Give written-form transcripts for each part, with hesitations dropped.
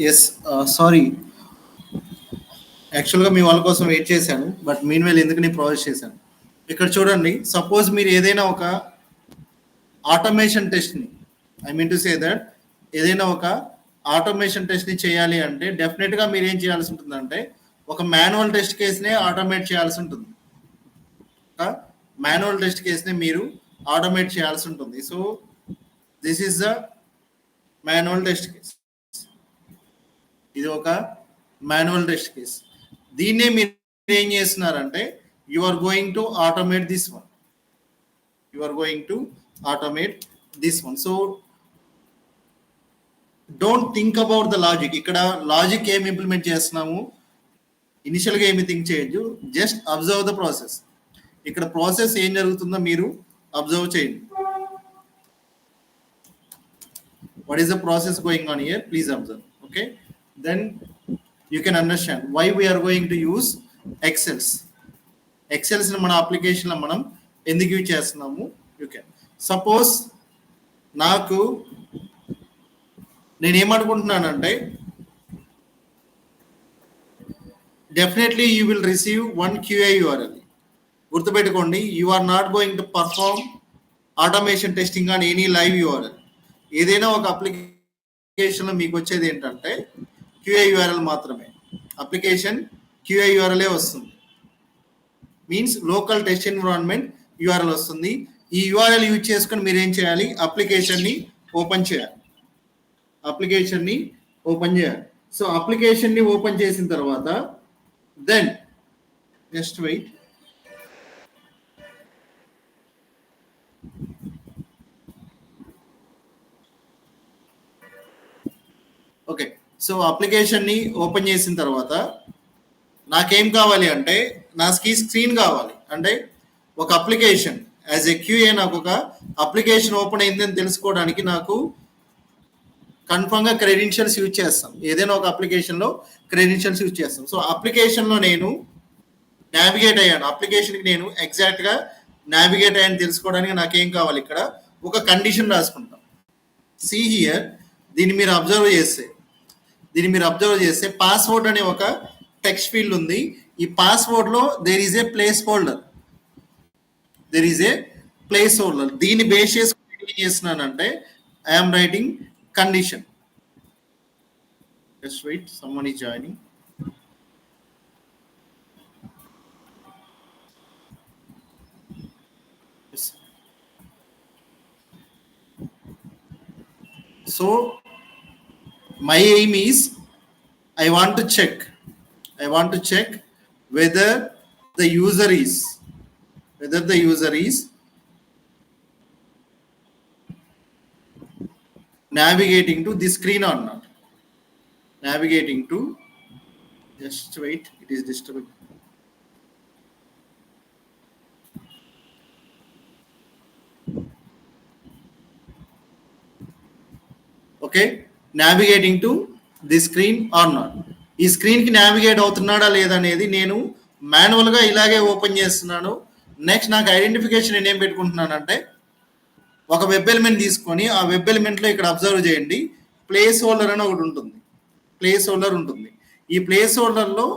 Yes. Sorry, యాక్చువల్గా మీ వాళ్ళ కోసం వెయిట్ చేశాను, బట్ మీన్ వేల్ ఎందుకు నేను ప్రొవైడ్ చేశాను. ఇక్కడ చూడండి, సపోజ్ మీరు ఏదైనా ఒక ఆటోమేషన్ టెస్ట్ని, I mean to say that ఏదైనా ఒక ఆటోమేషన్ టెస్ట్ని చేయాలి అంటే డెఫినెట్గా మీరు ఏం చేయాల్సి ఉంటుందంటే ఒక మాన్యువల్ టెస్ట్ కేసునే ఆటోమేట్ చేయాల్సి ఉంటుంది. ఒక మాన్యువల్ టెస్ట్ కేసుని మీరు ఆటోమేట్ చేయాల్సి ఉంటుంది. So this is the manual test case. ఇది ఒక మాన్యువల్ టెస్ట్ కేస్. దీన్నే మీరు ఏం చేస్తున్నారంటే you are going to automate this one. You are going to automate this one. So don't think about the logic. ఇక్కడ logic ఏమి implement చేస్తున్నాము, ఇనిషియల్గా ఏమి థింక్ చేయొద్దు, జస్ట్ అబ్జర్వ్ ద ప్రాసెస్. ఇక్కడ ప్రాసెస్ ఏం జరుగుతుందో మీరు అబ్జర్వ్ చేయండి. what is the process going on here, please observe. Okay, then you can understand why we are going to use excels ని మన అప్లికేషన్ లో మనం ఎందుకు యూజ్ చేస్తున్నాము. యూ కెన్ సపోజ్ నాకు నేనేమనుకుంటున్నానంటే definitely you will receive 1 QA URL. గుర్తుపెట్టుకోండి, you are not going to perform automation testing on any live URL. ఏదైనా ఒక అప్లికేషన్లో మీకు వచ్చేది ఏంటంటే QA URL మాత్రమే. అప్లికేషన్ QA URL వస్తుంది, means local test environment URL వస్తుంది. ఈ URL యూజ్ చేసుకొని మీరు ఏం చేయాలి, అప్లికేషన్ని ఓపెన్ చేయాలి. సో అప్లికేషన్ని ఓపెన్ చేసిన తర్వాత then just wait. Okay, so అప్లికేషన్ని ఓపెన్ చేసిన తర్వాత నాకేం కావాలి అంటే నా స్క్రీన్ కావాలి. అంటే ఒక అప్లికేషన్ యాజ్ ఎ QA నాకు ఒక అప్లికేషన్ ఓపెన్ అయిందని తెలుసుకోవడానికి నాకు కన్ఫర్మ్గా క్రెడెన్షియల్స్ యూజ్ చేస్తాం. ఏదైనా ఒక అప్లికేషన్లో క్రెడెన్షియల్స్ యూజ్ చేస్తాం. సో అప్లికేషన్లో నేను నావిగేట్ అయ్యాను, అప్లికేషన్కి నేను ఎగ్జాక్ట్గా నావిగేట్ అయ్యాను తెలుసుకోవడానికి నాకేం కావాలి, ఇక్కడ ఒక కండిషన్ రాసుకుంటాం. సి హియర్, దీన్ని మీరు అబ్జర్వ్ చేస్తే పాస్వర్డ్ అనే ఒక టెక్స్ట్ ఫీల్డ్ ఉంది. ఈ పాస్వర్డ్ లో there is a placeholder. దీన్ని బేస్ చేసుకుని ఏం చేస్తున్నానంటే I'm writing condition. Just wait, someone is joining. So my aim is I want to check whether the user is navigating to this screen or not. Just wait, it is disturbing. Okay, navigating to the screen or not. ఈ స్క్రీన్కి navigate అవుతున్నాడా లేదా అనేది నేను మాన్యువల్గా ఇలాగే open చేస్తున్నాను. Next నాకు identification నేనేం పెట్టుకుంటున్నానంటే ఒక వెబ్ ఎలిమెంట్ తీసుకొని ఆ వెబ్ ఎలిమెంట్లో ఇక్కడ అబ్జర్వ్ చేయండి, ప్లేస్ హోల్డర్ అని ఒకటి ఉంటుంది. ఈ ప్లేస్ హోల్డర్లో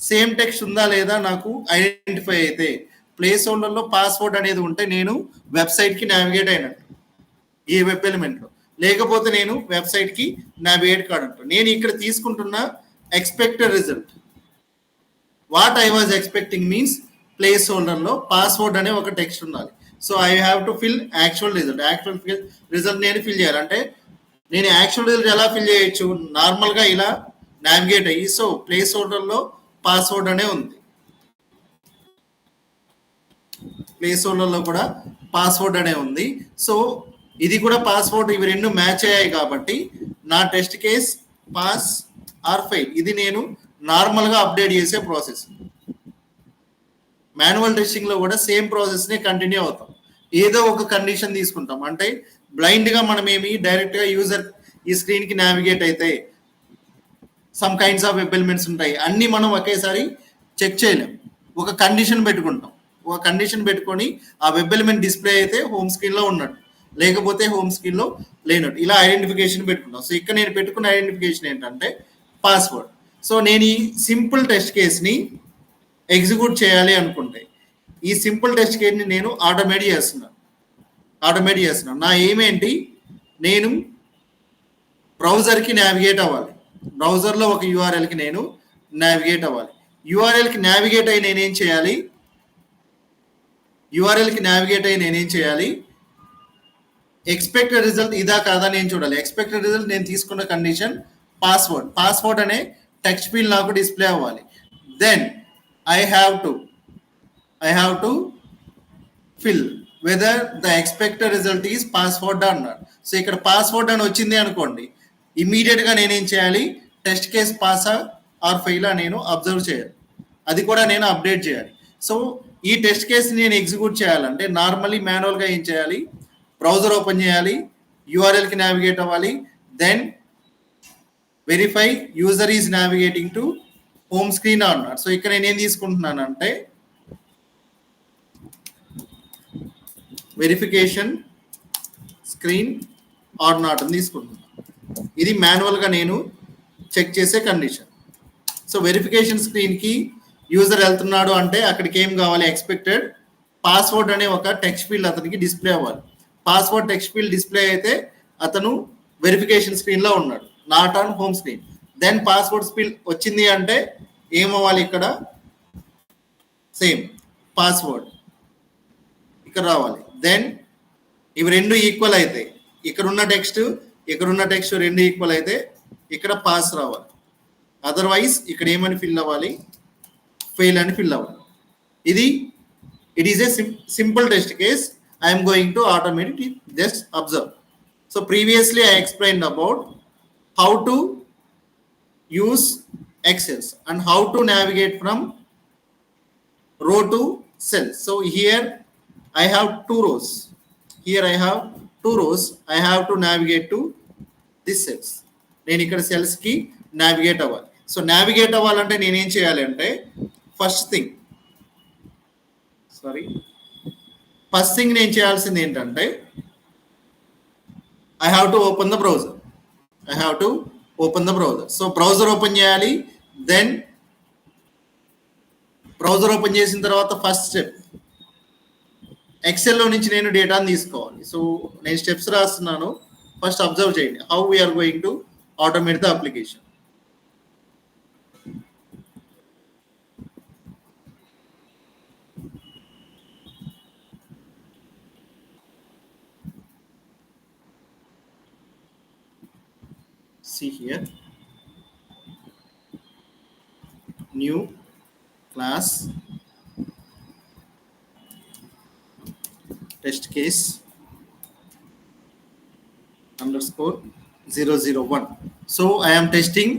సేమ్ టెక్స్ట్ ఉందా లేదా నాకు ఐడెంటిఫై అయితే, ప్లేస్ హోల్డర్లో పాస్వర్డ్ అనేది ఉంటే నేను వెబ్సైట్కి నావిగేట్ అయినట్టు ఈ వెబ్ ఎలిమెంట్లో, లేకపోతే నేను వెబ్సైట్కి నావిగేట్ కాడంట. నేను ఇక్కడ తీసుకుంటున్న expected result, what I was expecting means place హోల్డర్లో పాస్వర్డ్ అనే ఒక టెక్స్ట్ ఉండాలి. So I have to fill actual result నేను ఫిల్ చేయాలి. అంటే నేను యాక్చువల్ రిజల్ట్ ఎలా ఫిల్ చేయొచ్చు, నార్మల్గా ఇలా నావిగేట్ అయ్యి, సో ప్లేస్ హోల్డర్లో పాస్వర్డ్ అనే ఉంది, ప్లేస్ హోల్డర్లో కూడా పాస్వర్డ్ అనే ఉంది. సో ఇది కూడా పాస్వర్డ్, ఇవి రెండు మ్యాచ్ అయ్యాయి కాబట్టి నా test case pass or fail. ఇది నేను నార్మల్గా అప్డేట్ చేసే ప్రాసెస్. మాన్యువల్ టెస్టింగ్లో కూడా సేమ్ ప్రాసెస్ని కంటిన్యూ అవుతాం. ఏదో ఒక కండిషన్ తీసుకుంటాం. అంటే బ్లైండ్గా మనం ఏమి డైరెక్ట్గా యూజర్ ఈ స్క్రీన్కి నావిగేట్ అయితే some kinds of web elements ఉంటాయి, అన్నీ మనం ఒకేసారి చెక్ చేయలేం. ఒక కండిషన్ పెట్టుకొని ఆ వెబ్ ఎలిమెంట్ డిస్ప్లే అయితే హోమ్ స్క్రీన్లో ఉన్నట్టు, లేకపోతే హోమ్ స్క్రీన్లో లేనట్టు, ఇలా ఐడెంటిఫికేషన్ పెట్టుకున్నాం. సో ఇక్కడ నేను పెట్టుకున్న ఐడెంటిఫికేషన్ ఏంటంటే పాస్వర్డ్. సో నేను ఈ సింపుల్ టెస్ట్ కేస్ని ఎగ్జిక్యూట్ చేయాలి అనుకుంటే ఈ సింపుల్ టెస్ట్ కేస్ని నేను ఆటోమేట్ చేస్తున్నాను. నా ఏమేంటి, నేను బ్రౌజర్కి నావిగేట్ అవ్వాలి, బ్రౌజర్లో ఒక యూఆర్ఎల్కి నేను నావిగేట్ అవ్వాలి. యూఆర్ఎల్కి నావిగేట్ అయ్యి నేనేం చేయాలి, ఎక్స్పెక్టెడ్ రిజల్ట్ ఇదా కాదా నేను చూడాలి. ఎక్స్పెక్టెడ్ రిజల్ట్ నేను తీసుకున్న కండిషన్ పాస్వర్డ్ అనే టెక్స్ట్ ఫీల్డ్ నాకు డిస్ప్లే అవ్వాలి. Then I have to fill whether the expected result is password అన్నాడు. సో ఇక్కడ పాస్వర్డ్ అని వచ్చింది అనుకోండి, ఇమీడియట్గా నేనేం చేయాలి, test case pass or fail నేను అబ్జర్వ్ చేయాలి, అది కూడా నేను అప్డేట్ చేయాలి. సో ఈ టెస్ట్ కేస్ నేను ఎగ్జిక్యూట్ చేయాలంటే నార్మల్లీ మాన్యువల్గా ఏం చేయాలి, బ్రౌజర్ ఓపెన్ చేయాలి, యూఆర్ఎల్కి నావిగేట్ అవ్వాలి, then verify user is navigating to home screen or not. So ఇక్కడ నేను ఏం తీసుకుంటున్నానంటే వెరిఫికేషన్ స్క్రీన్ ఆర్ నాట్ అని తీసుకుంటున్నాను. ఇది మాన్యువల్గా నేను చెక్ చేసే కండిషన్. సో వెరిఫికేషన్ స్క్రీన్కి యూజర్ వెళ్తున్నాడు అంటే అక్కడికి ఏం కావాలి, ఎక్స్పెక్టెడ్ పాస్వర్డ్ అనే ఒక టెక్స్ట్ ఫీల్డ్ అతనికి డిస్ప్లే అవ్వాలి. పాస్వర్డ్ టెక్స్ట్ ఫీల్డ్ డిస్ప్లే అయితే అతను వెరిఫికేషన్ స్క్రీన్లో ఉన్నాడు, not on home screen. Then password field వచ్చింది అంటే ఏమవ్వాలి, ఇక్కడ సేమ్ పాస్వర్డ్ ఇక్కడ రావాలి. దెన్ ఇవి రెండు ఈక్వల్ అయితే ఇక్కడున్న టెక్స్ట్ రెండు ఈక్వల్ అయితే ఇక్కడ పాస్ రావాలి. అదర్వైజ్ ఇక్కడ ఏమని ఫిల్ అవ్వాలి, ఫెయిల్ అని ఫిల్ అవ్వాలి. It is A simple test case. I'm going to automate it. Just observe. So previously I explained about how to use Excel and how to navigate from row to cell. So here I have two rows. I have to navigate to this cells. నేను ఇక్కడ cells కి navigate అవ్వాలి. So navigate అవ్వాలంటే నేనేం చేయాలి అంటే first thing నేను చేయాల్సింది ఏంటంటే I have to open the browser. So browser open చేయాలి. దెన్ బ్రౌజర్ ఓపెన్ చేసిన తర్వాత ఫస్ట్ స్టెప్ ఎక్సెల్లో నుంచి నేను డేటాను తీసుకోవాలి. సో నేను స్టెప్స్ రాస్తున్నాను, ఫస్ట్ అబ్జర్వ్ చేయండి how we are going to automate the application. See here, new class test case underscore 001. So I am testing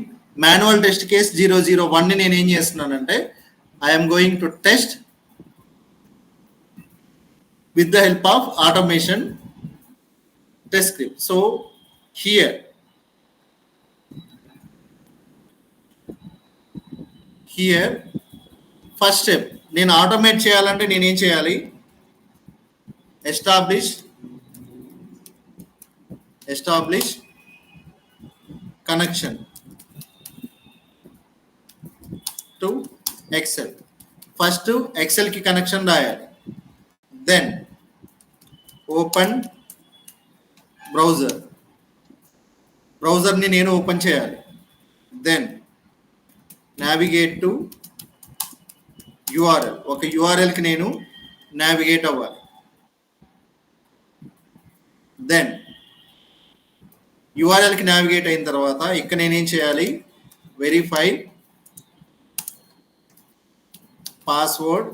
manual test case 001 ని నేను ఏం చేస్తున్నానంటే I am going to test with the help of automation test script. So here first step నేను automate చేయాలంటే నేనేం చేయాలి, establish connection to Excel. First Excel కి connection రాయాలి. దెన్ ఓపెన్ బ్రౌజర్ని నేను ఓపెన్ చేయాలి. దెన్ నావిగేట్ టు యూఆర్ఎల్, ఒక యూఆర్ఎల్కి నేను నావిగేట్ అవ్వాలి. దెన్ యూఆర్ఎల్కి నావిగేట్ అయిన తర్వాత ఇక్కడ నేనేం చేయాలి, వెరిఫై పాస్వర్డ్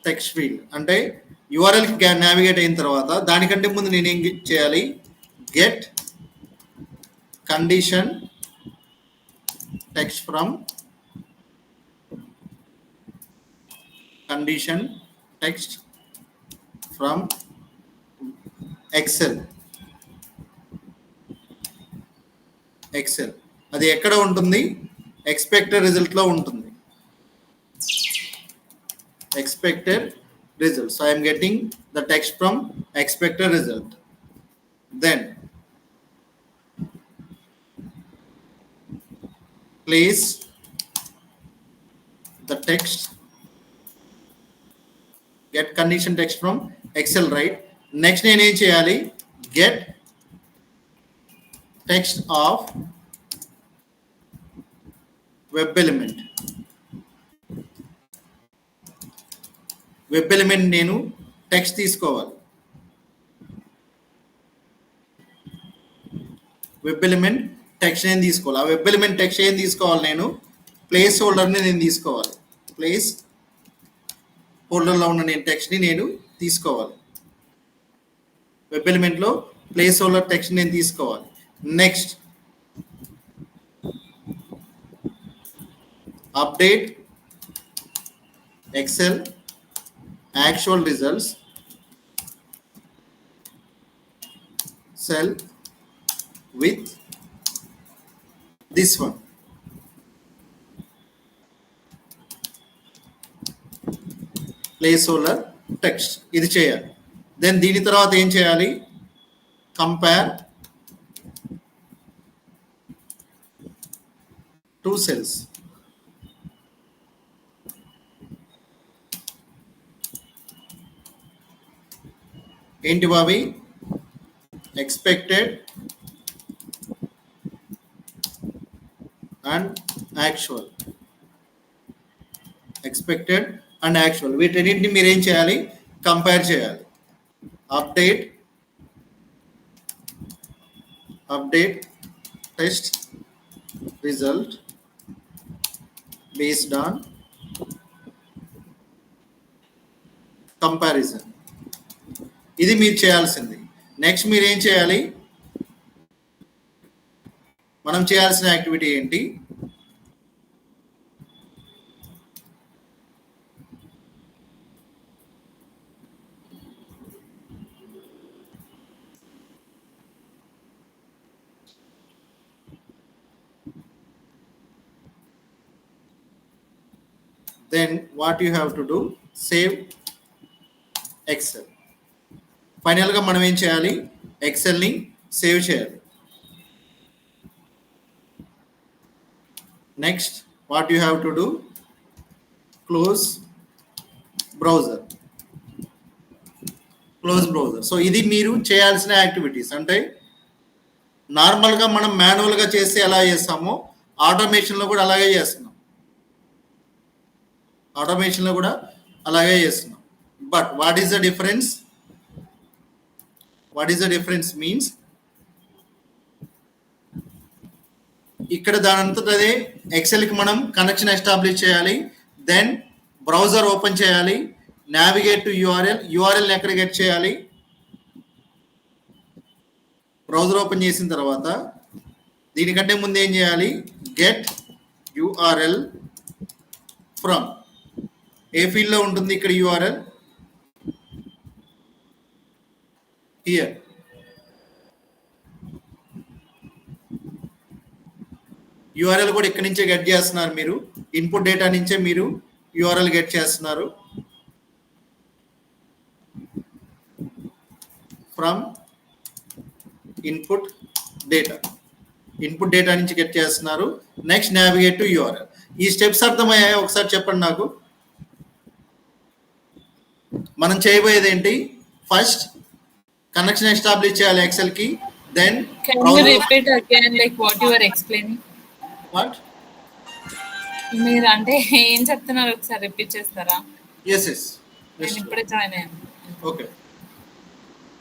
టెక్స్ట్ ఫీల్డ్. అంటే యూఆర్ఎల్కి నావిగేట్ అయిన తర్వాత దానికంటే ముందు నేనేం చేయాలి, get condition text from Excel. అది ఎక్కడ ఉంటుంది, ఎక్స్పెక్టెడ్ రిజల్ట్లో ఉంటుంది. Expected result. So I'm getting the text from expected result. Then place the text, get condition text from Excel, right? Next నేను ఏం చేయాలి, get text of web element. నేను text తీసుకోవాలి. వెబ్ ఎలిమెంట్ టెక్స్ట్ ఏం తీసుకోవాలి. ఆ వెబ్ ఎలిమెంట్ టెక్స్ట్ ఏం తీసుకోవాలి, నేను ప్లేస్ హోల్డర్ని నేను తీసుకోవాలి. ప్లేస్ హోల్డర్లో ఉన్న నేను టెక్స్ట్ని నేను తీసుకోవాలి. వెబ్ ఎలిమెంట్లో ప్లేస్ హోల్డర్ టెక్స్ట్ నేను తీసుకోవాలి. Next update Excel actual results cell with this one. Placeholder text ఇది చేయాలి. దెన్ దీని తర్వాత ఏం చేయాలి? Compare two cells. ఏంటి Bobby? Expected and actual. Expected and actual వీటన్నింటిని మీరు ఏం చేయాలి? కంపేర్ చేయాలి. Update test result based on comparison. ఇది మీరు చేయాల్సింది. నెక్స్ట్ మీరు ఏం చేయాలి? మనం చేయాల్సిన యాక్టివిటీ ఏంటి? Then what you have to do? Save Excel. ఫైనల్గా మనం ఏం చేయాలి? ఎక్సెల్ని సేవ్ చేయాలి. Next what you have to do? Close browser. So ఇది మీరు చేయాల్సిన యాక్టివిటీస్. అంటే నార్మల్గా మనం మాన్యువల్గా చేస్తే ఎలా చేస్తామో ఆటోమేషన్లో కూడా అలాగే చేస్తున్నాం. But what is the difference? Means ఇక్కడ దానంతట అదే ఎక్సెల్కి మనం కనెక్షన్ ఎస్టాబ్లిష్ చేయాలి. దెన్ బ్రౌజర్ ఓపెన్ చేయాలి. నావిగేట్ టు యూఆర్ఎల్ ఎక్కడ గెట్ చేయాలి? బ్రౌజర్ ఓపెన్ చేసిన తర్వాత దీనికంటే ముందు ఏం చేయాలి? Get URL from. ఏ ఫీల్డ్లో ఉంటుంది ఇక్కడ యూఆర్ఎల్? హియర్. యూఆర్ఎల్ కూడా ఇక్కడ నుంచే గెట్ చేస్తున్నారు. మీరు ఇన్పుట్ డేటా నుంచే మీరు యూఆర్ఎల్ గెట్ చేస్తున్నారు. ఫ్రమ్ ఇన్పుట్ డేటా నుంచి గెట్ చేస్తున్నారు. Next navigate to URL. ఈ స్టెప్స్ అర్థమయ్యాయా? ఒకసారి చెప్పండి నాకు. మనం చేయబోయేది ఏంటి? ఫస్ట్ కనెక్షన్ ఎస్టాబ్లిష్ చేయాలి ఎక్సెల్ కి. Then can you repeat again like what you were explaining? What? మీరు అంటే ఏం చెప్తున్నారు ఒకసారి రిపీట్ చేస్తారా? yes నేను ఇప్పుడే జాయిన్ అయ్యాను. ఓకే.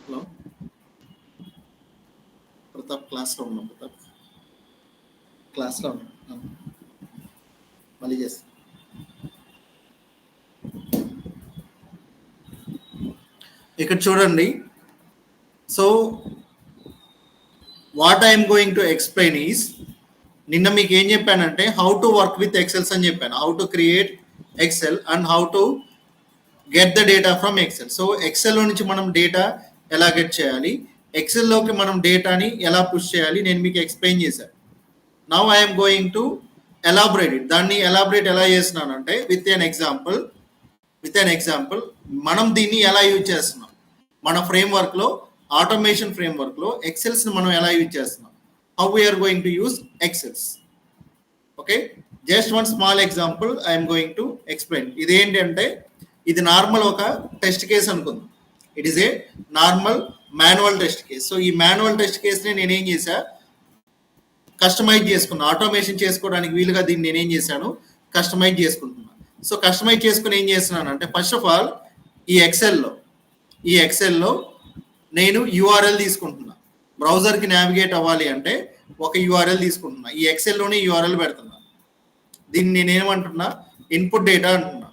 హలో ప్రతాప్, క్లాస్లో ఉన్నాం. మళ్ళీ చేస్తా. ఇక్కడ చూడండి. So what I'm going to explain is, నిన్న మీకు ఏం చెప్పానంటే how to work with Excels అని చెప్పాను. How to create Excel and how to get the data from Excel. So ఎక్సెల్లో నుంచి మనం డేటా ఎలా గెట్ చేయాలి, ఎక్సెల్లోకి మనం డేటాని ఎలా పుష్ చేయాలి నేను మీకు ఎక్స్ప్లెయిన్ చేశాను. Now I'm going to elaborate it. దాన్ని ఎలాబరేట్ ఎలా చేస్తున్నానంటే విత్ ఎన్ ఎగ్జాంపుల్ మనం దీన్ని ఎలా యూజ్ చేస్తున్నాం, మన ఫ్రేమ్వర్క్లో, ఆటోమేషన్ ఫ్రేమ్వర్క్లో ఎక్సెల్స్ని మనం ఎలా యూజ్ చేస్తున్నాం, how we are going to use Excels. Okay, just one small example I'm going to explain. ఇదేంటంటే ఇది నార్మల్ ఒక టెస్ట్ కేస్ అనుకుందాం. It is a normal manual test case. So ఈ మాన్యువల్ టెస్ట్ కేస్ని నేనేం చేశా, కస్టమైజ్ చేసుకున్నా. ఆటోమేషన్ చేసుకోవడానికి వీలుగా దీన్ని నేనేం చేశాను, కస్టమైజ్ చేసుకుంటున్నాను. సో కస్టమైజ్ చేసుకుని ఏం చేస్తున్నాను అంటే ఫస్ట్ ఆఫ్ ఆల్ ఈ ఎక్సెల్లో నేను యూఆర్ఎల్ తీసుకుంటున్నా. బ్రౌజర్కి నావిగేట్ అవ్వాలి అంటే ఒక యూఆర్ఎల్ తీసుకుంటున్నా. ఈ ఎక్సెల్లోనే యూఆర్ఎల్ పెడుతున్నా. దీన్ని నేనేమంటున్నా, ఇన్పుట్ డేటా అంటున్నా.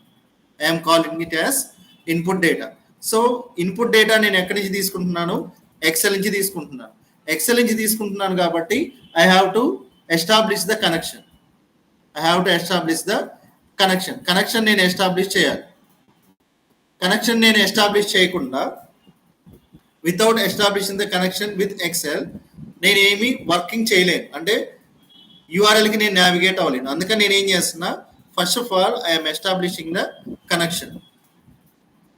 I'm calling it as input data. So input data నేను ఎక్కడి నుంచి తీసుకుంటున్నాను, ఎక్సెల్ నుంచి తీసుకుంటున్నాను. కాబట్టి I have to establish the connection. Connection నేను ఎస్టాబ్లిష్ చేయాలి. కనెక్షన్ నేను ఎస్టాబ్లిష్ చేయకుండా without establishing the connection with Excel నేను ఏమి వర్కింగ్ చేయలేను, అంటే యూఆర్ఎల్కి నేను నావిగేట్ అవ్వలేను. అందుకని నేను ఏం చేస్తున్నా, first of all I'm establishing the connection.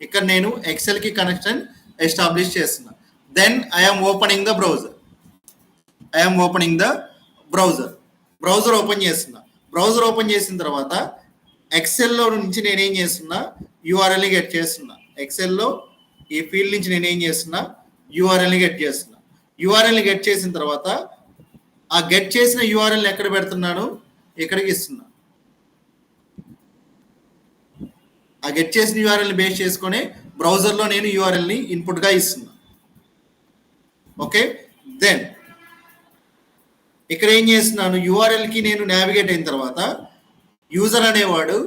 ఇక్కడ నేను ఎక్సెల్కి కనెక్షన్ ఎస్టాబ్లిష్ చేస్తున్నా. Then I'm opening the browser. I'm opening the browser open చేస్తున్నా. బ్రౌజర్ ఓపెన్ చేసిన తర్వాత ఎక్సెల్లో నుంచి నేనేం చేస్తున్నా, యూఆర్ఎల్ని గెట్ చేస్తున్నా. ఎక్సెల్లో ఈ ఫీల్డ్ నుంచి నేనేం చేస్తున్నా, యూఆర్ఎల్ని గెట్ చేస్తున్నా. యూఆర్ఎల్ని గెట్ చేసిన తర్వాత ఆ గెట్ చేసిన యూఆర్ఎల్ని ఎక్కడ పెడుతున్నాను, ఇక్కడికి ఇస్తున్నా. ఆ గెట్ చేసిన యూఆర్ఎల్ని బేస్ చేసుకొని బ్రౌజర్లో నేను యూఆర్ఎల్ని ఇన్పుట్గా ఇస్తున్నా. ఓకే, దెన్ ఇక్కడ ఏం చేస్తున్నాను, యూఆర్ఎల్కి నేను నావిగేట్ అయిన తర్వాత యూజర్ అనేవాడు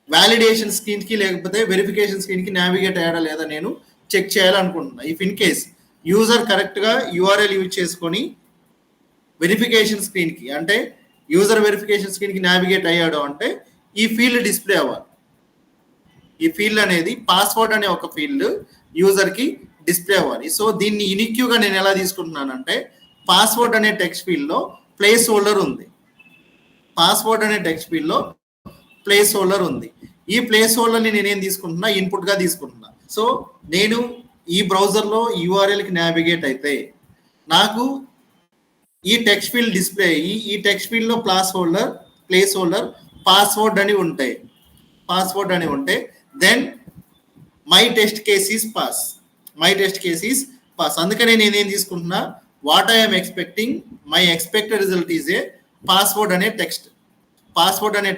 వ్యాలిడేషన్ స్క్రీన్కి లేకపోతే వెరిఫికేషన్ స్క్రీన్కి నావిగేట్ అయ్యాడా లేదా నేను చెక్ చేయాలనుకుంటున్నా. ఇఫ్ ఇన్ కేస్ యూజర్ కరెక్ట్గా యూఆర్ఎల్ యూజ్ చేసుకొని వెరిఫికేషన్ స్క్రీన్కి, అంటే యూజర్ వెరిఫికేషన్ స్క్రీన్కి నావిగేట్ అయ్యాడు అంటే ఈ ఫీల్డ్ డిస్ప్లే అవ్వాలి. ఈ ఫీల్డ్ అనేది పాస్వర్డ్ అనే ఒక ఫీల్డ్ యూజర్కి డిస్ప్లే అవ్వాలి. సో దీన్ని ఇనిక్యూగా నేను ఎలా తీసుకుంటున్నానంటే, పాస్వర్డ్ అనే టెక్స్ట్ ఫీల్డ్లో ప్లేస్ హోల్డర్ ఉంది. పాస్వర్డ్ అనే టెక్స్ట్ ఫీల్డ్లో ప్లేస్ హోల్డర్ ఉంది. ఈ ప్లేస్ హోల్డర్ని నేనేం తీసుకుంటున్నా, ఇన్పుట్గా తీసుకుంటున్నా. సో నేను ఈ బ్రౌజర్లో యూఆర్ఎల్కి నావిగేట్ అయితే నాకు ఈ టెక్స్ట్ ఫీల్డ్ డిస్ప్లే అయ్యి ఈ టెక్స్ట్ ఫీల్డ్లో ప్లేస్ హోల్డర్ పాస్వర్డ్ అని ఉంటే then my test case is pass. అందుకనే నేనేం తీసుకుంటున్నా, what I'm expecting, my expected result is a password అనే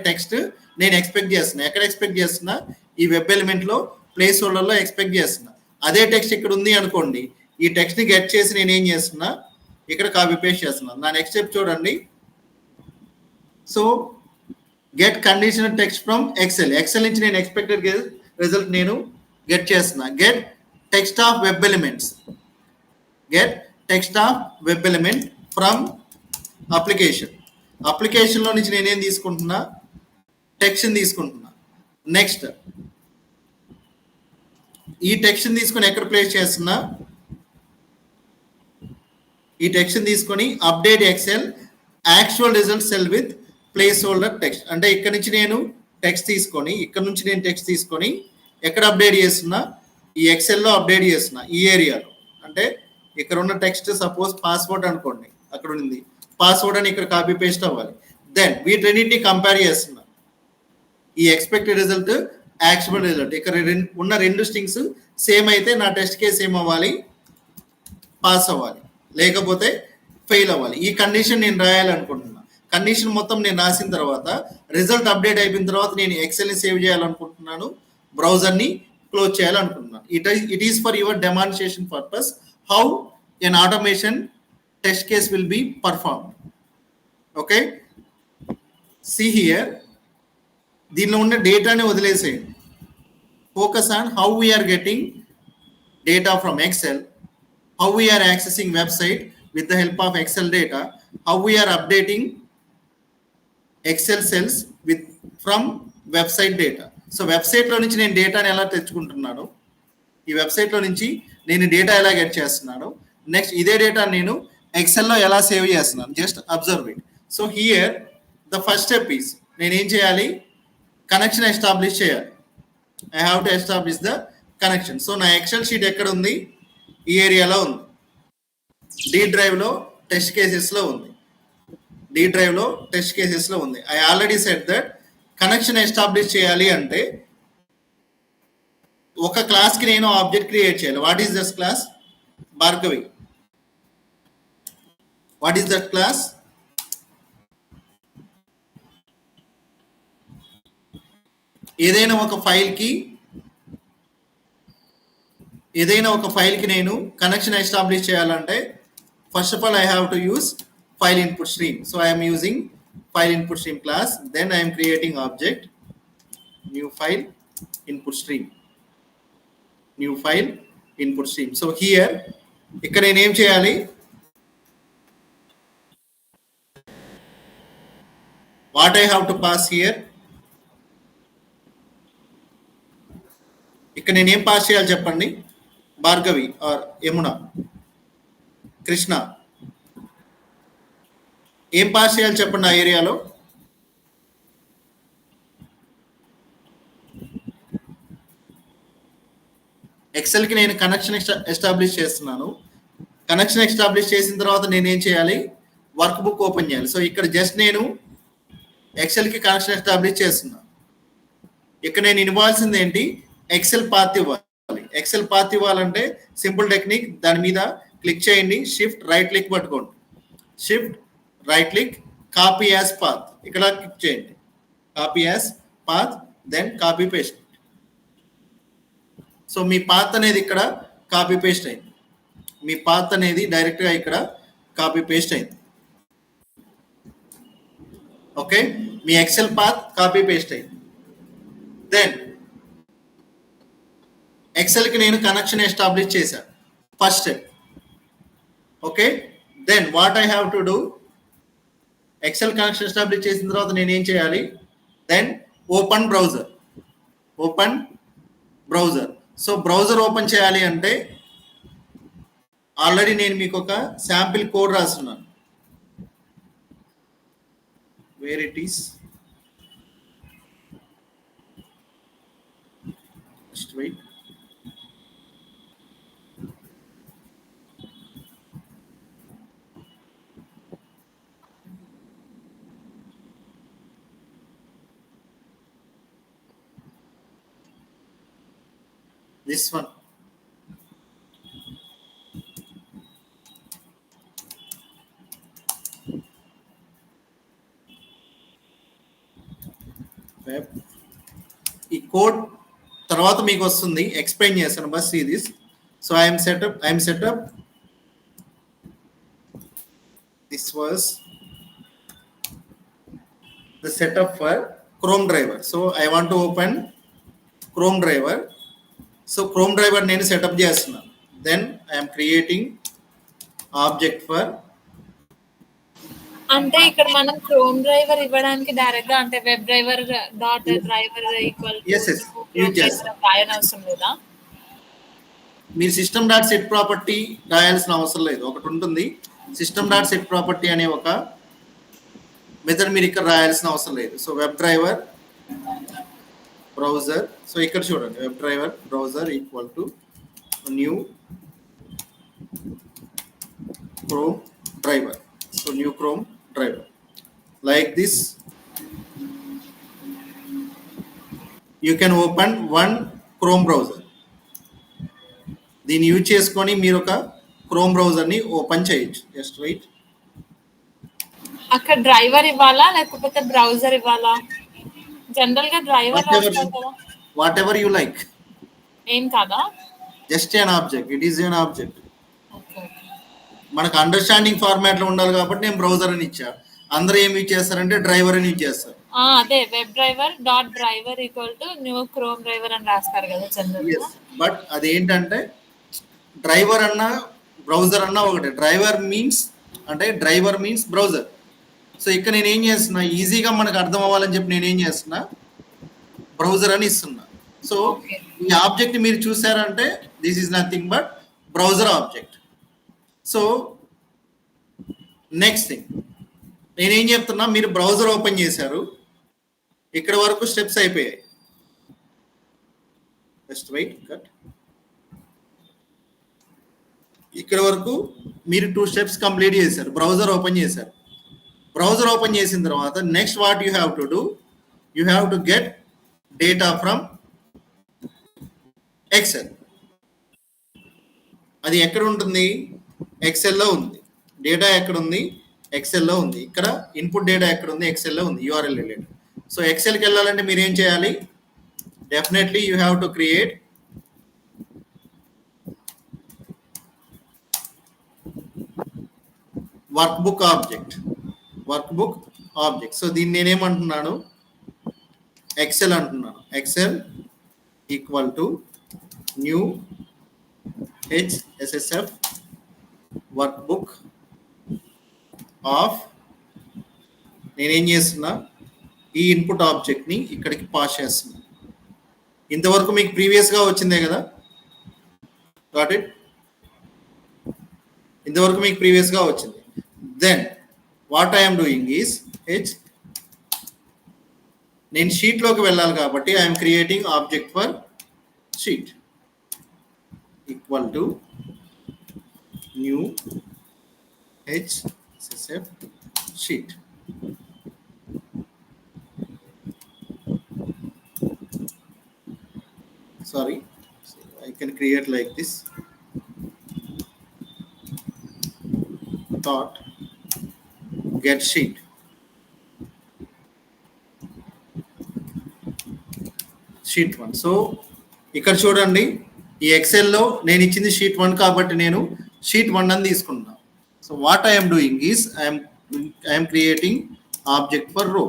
టెక్స్ట్ నేను ఎక్స్పెక్ట్ చేస్తున్నా. ఎక్కడ ఎక్స్పెక్ట్ చేస్తున్నా, ఈ వెబ్ ఎలిమెంట్లో ప్లేస్ హోల్డర్లో ఎక్స్పెక్ట్ చేస్తున్నా. అదే టెక్స్ట్ ఇక్కడ ఉంది అనుకోండి, ఈ టెక్స్ట్ని గెట్ చేసి నేను ఏం చేస్తున్నా, ఇక్కడ కాపీ పేస్ట్ చేస్తున్నాను. నా నెక్స్ట్ స్టెప్ చూడండి. So get conditional text from Excel నుంచి నేను ఎక్స్పెక్టెడ్ రిజల్ట్ నేను గెట్ చేస్తున్నా. Get text of web element from అప్లికేషన్లో నుంచి నేనేం తీసుకుంటున్నా, టెక్స్ట్ని తీసుకుంటున్నా. నెక్స్ట్ ఈ టెక్స్ట్ని తీసుకొని ఎక్కడ ప్లేస్ చేస్తున్నా, ఈ టెక్స్ట్ని తీసుకొని update Excel actual result cell with placeholder text. అంటే ఇక్కడ నుంచి నేను టెక్స్ట్ తీసుకొని ఎక్కడ అప్డేట్ చేస్తున్నా, ఈ ఎక్సెల్లో అప్డేట్ చేస్తున్నా, ఈ ఏరియాలో. అంటే ఇక్కడ ఉన్న టెక్స్ట్ సపోజ్ పాస్వర్డ్ అనుకోండి, అక్కడ ఉంది పాస్వర్డ్ అని ఇక్కడ కాపీ పేస్ట్ అవ్వాలి. దెన్ వీటన్నిటిని కంపేర్ చేస్తున్నా, ఈ ఎక్స్పెక్టెడ్ రిజల్ట్, యాక్చువల్ రిజల్ట్. ఇక్కడ ఉన్న రెండు స్ట్రింగ్స్ సేమ్ అయితే నా టెస్ట్ కేస్ ఏమవ్వాలి, పాస్ అవ్వాలి, లేకపోతే ఫెయిల్ అవ్వాలి. ఈ కండిషన్ నేను రాయాలనుకుంటున్నా. కండిషన్ మొత్తం నేను రాసిన తర్వాత రిజల్ట్ అప్డేట్ అయిపోయిన తర్వాత నేను ఎక్సెల్ని సేవ్ చేయాలనుకుంటున్నాను, బ్రౌజర్ని క్లోజ్ చేయాలనుకుంటున్నాను. It is for your demonstration purpose how an automation test case will be performed. Okay, see here, దీనిలో ఉన్న డేటాని వదిలేసేయండి. Focus on how we're getting data from Excel, how we are accessing website with the help of Excel data, how we are updating Excel cells from website data. So వెబ్సైట్లో నుంచి నేను డేటాని ఎలా తెచ్చుకుంటున్నాను, ఈ వెబ్సైట్లో నుంచి నేను డేటా ఎలా గెట్ చేస్తున్నాను, నెక్స్ట్ ఇదే డేటా నేను ఎక్సెల్లో ఎలా సేవ్ చేస్తున్నాను, just observe it. So here the first step is, నేను ఏం చేయాలి, కనెక్షన్ ఎస్టాబ్లిష్ చేయాలి. I have to establish the connection. So నా ఎక్సెల్ షీట్ ఎక్కడ ఉంది, ఈ ఏరియాలో ఉంది. డి డ్రైవ్లో టెస్ట్ కేసెస్లో ఉంది. I already set that connection establish చేయాలి అంటే ఒక క్లాస్కి నేను ఆబ్జెక్ట్ క్రియేట్ చేయాలి. What is that class? Bhargavi, what is that class? ఏదైనా ఒక ఫైల్కి నేను కనెక్షన్ ఎస్టాబ్లిష్ చేయాలంటే first of all I have to use file input stream. So I'm using file input stream class. Then I'm creating object new file input stream. So here ఇక్కడ నేను ఏం చేయాలి, what I have to pass here, ఇక్కడ నేను ఏం pass చేయాలి చెప్పండి. Bhargavi are Yamuna, Krishna, ఏం పాస్ చేయాలి చెప్పండి ఆ ఏరియాలో? ఎక్సెల్కి నేను కనెక్షన్ ఎస్టాబ్లిష్ చేస్తున్నాను. కనెక్షన్ ఎస్టాబ్లిష్ చేసిన తర్వాత నేను ఏం చేయాలి? వర్క్ బుక్ ఓపెన్ చేయాలి. సో ఇక్కడ జస్ట్ నేను ఎక్సెల్కి కనెక్షన్ ఎస్టాబ్లిష్ చేస్తున్నాను. ఇక్కడ నేను ఇవ్వాల్సింది ఏంటి? ఎక్సెల్ పాత్ ఇవ్వాలి. ఎక్సెల్ పాత్ ఇవ్వాలంటే సింపుల్ టెక్నిక్, దాని మీద క్లిక్ చేయండి, షిఫ్ట్ రైట్ క్లిక్ పట్టుకోండి, shift right click, copy as path, ఇక్కడ క్లిక్ చేయండి, copy as path, then copy paste. So మీ పాత్ అనేది ఇక్కడ కాపీ పేస్ట్ అయింది. మీ పాత్ అనేది డైరెక్ట్గా ఇక్కడ కాపీ పేస్ట్ అయింది. ఓకే, మీ ఎక్సెల్ పాత్ కాపీ పేస్ట్ అయింది. దెన్ ఎక్సెల్కి నేను కనెక్షన్ ఎస్టాబ్లిష్ చేశాను, first step. Okay, then what I have to do? Excel connection establish చేసిన తర్వాత నేను ఏం చేయాలి? Then open browser, open browser. So browser open చేయాలి అంటే ఆల్రెడీ నేను మీకు ఒక శాంపిల్ కోడ్ రాస్తున్నాను. Where it is, just wait. This one. Web. ఈ కోడ్ తర్వాత మీకు వస్తుంది, ఎక్స్ప్లెయిన్ చేస్తాను, bus see this. So I'm setup. This was the setup for Chrome driver. So I want to open Chrome driver. So Chrome driver నేను setup చేస్తున్నాను. Then I'm creating object for. అంటే ఇక్కడ మనం Chrome driver ఇవ్వడానికి direct గా అంటే web driver dot driver equal రాయనవసరం లేదా? మీరు సిస్టమ్ డాట్ సెట్ ప్రాపర్టీ రాయాల్సిన అవసరం లేదు. ఒకటి ఉంటుంది, సిస్టమ్ డాట్ సెట్ ప్రాపర్టీ అనే ఒక మెథడ్ మీరు ఇక్కడ రాయాల్సిన అవసరం లేదు. So web driver browser. So ఇక్కడ చూడండి, web driver browser equal to new Chrome driver. So new Chrome driver like this. You can open one Chrome browser. దీన్ని యూజ్ చేసుకొని మీరు ఒక క్రోమ్ బ్రౌజర్ ని ఓపెన్ చేయొచ్చు. Just wait. అక్కడ driver ఇవ్వాలా లేకపోతే బ్రౌజర్ ఇవ్వాలా? జనరల్ గా డ్రైవర్ రాస్తారు కదా. Whatever you like. ఏం కాదా? Just an object, it is an object. మనకు అండర్స్టాండింగ్ ఫార్మాట్ లో ఉండాలి కాబట్టి నేను బ్రౌజర్ అని ఇచ్చా. అందరూ ఏం యూజ్ చేస్తారంటే డ్రైవర్ అని యూజ్ చేస్తారు. అదే web driver dot driver equal to new Chrome driver అని రాస్తారు కదా జనరల్ గా. బట్ అదేంటంటే డ్రైవర్ అన్న బ్రౌజర్ అన్న ఒకటే. Driver means browser. సో ఇక్కడ నేను ఏం చేస్తున్నా, ఈజీగా మనకు అర్థం అవ్వాలని చెప్పి నేను ఏం చేస్తున్నా, బ్రౌజర్ అని ఇస్తున్నా. సో ఈ ఆబ్జెక్ట్ మీరు చూసారంటే this is nothing but browser object. So next thing నేనేం చెప్తున్నా, మీరు బ్రౌజర్ ఓపెన్ చేశారు, ఇక్కడ వరకు స్టెప్స్ అయిపోయాయి. Just wait, cut. ఇక్కడ వరకు మీరు 2 స్టెప్స్ కంప్లీట్ చేశారు, బ్రౌజర్ ఓపెన్ చేశారు. బ్రౌజర్ ఓపెన్ చేసిన తర్వాత next what you have to do, you have to get data from Excel. అది ఎక్కడ ఉంటుంది? ఎక్సెల్లో ఉంది. డేటా ఎక్కడ ఉంది? ఎక్సెల్లో ఉంది. ఇక్కడ ఇన్పుట్ డేటా ఎక్కడ ఉంది? ఎక్సెల్లో ఉంది, యూఆర్ఎల్ రిలేటెడ్. సో ఎక్సెల్కి వెళ్ళాలంటే మీరు ఏం చేయాలి? Definitely you have to create workbook object. So దీన్ని నేనేమంటున్నాను, ఎక్సెల్ అంటున్నాను. Excel equal to new HSSF workbook of. నేనేం చేస్తున్నా, ఈ ఇన్పుట్ ఆబ్జెక్ట్ని ఇక్కడికి పాస్ చేస్తున్నా. ఇంతవరకు మీకు ప్రీవియస్గా వచ్చిందే కదా. Got it? ఇంతవరకు మీకు ప్రీవియస్గా వచ్చింది. Then what I'm doing is నేను షీట్లోకి వెళ్ళాలి కాబట్టి I'm creating object for sheet equal to new HSF sheet. Sorry, so I can create like this. Dot get sheet. Sheet 1. So ఇక్కడ చూడండి, ఈ ఎక్సెల్లో నేను ఇచ్చింది షీట్ 1 కాబట్టి నేను షీట్ 1 అని తీసుకుంటున్నాను. So what I am doing is I am creating object for row.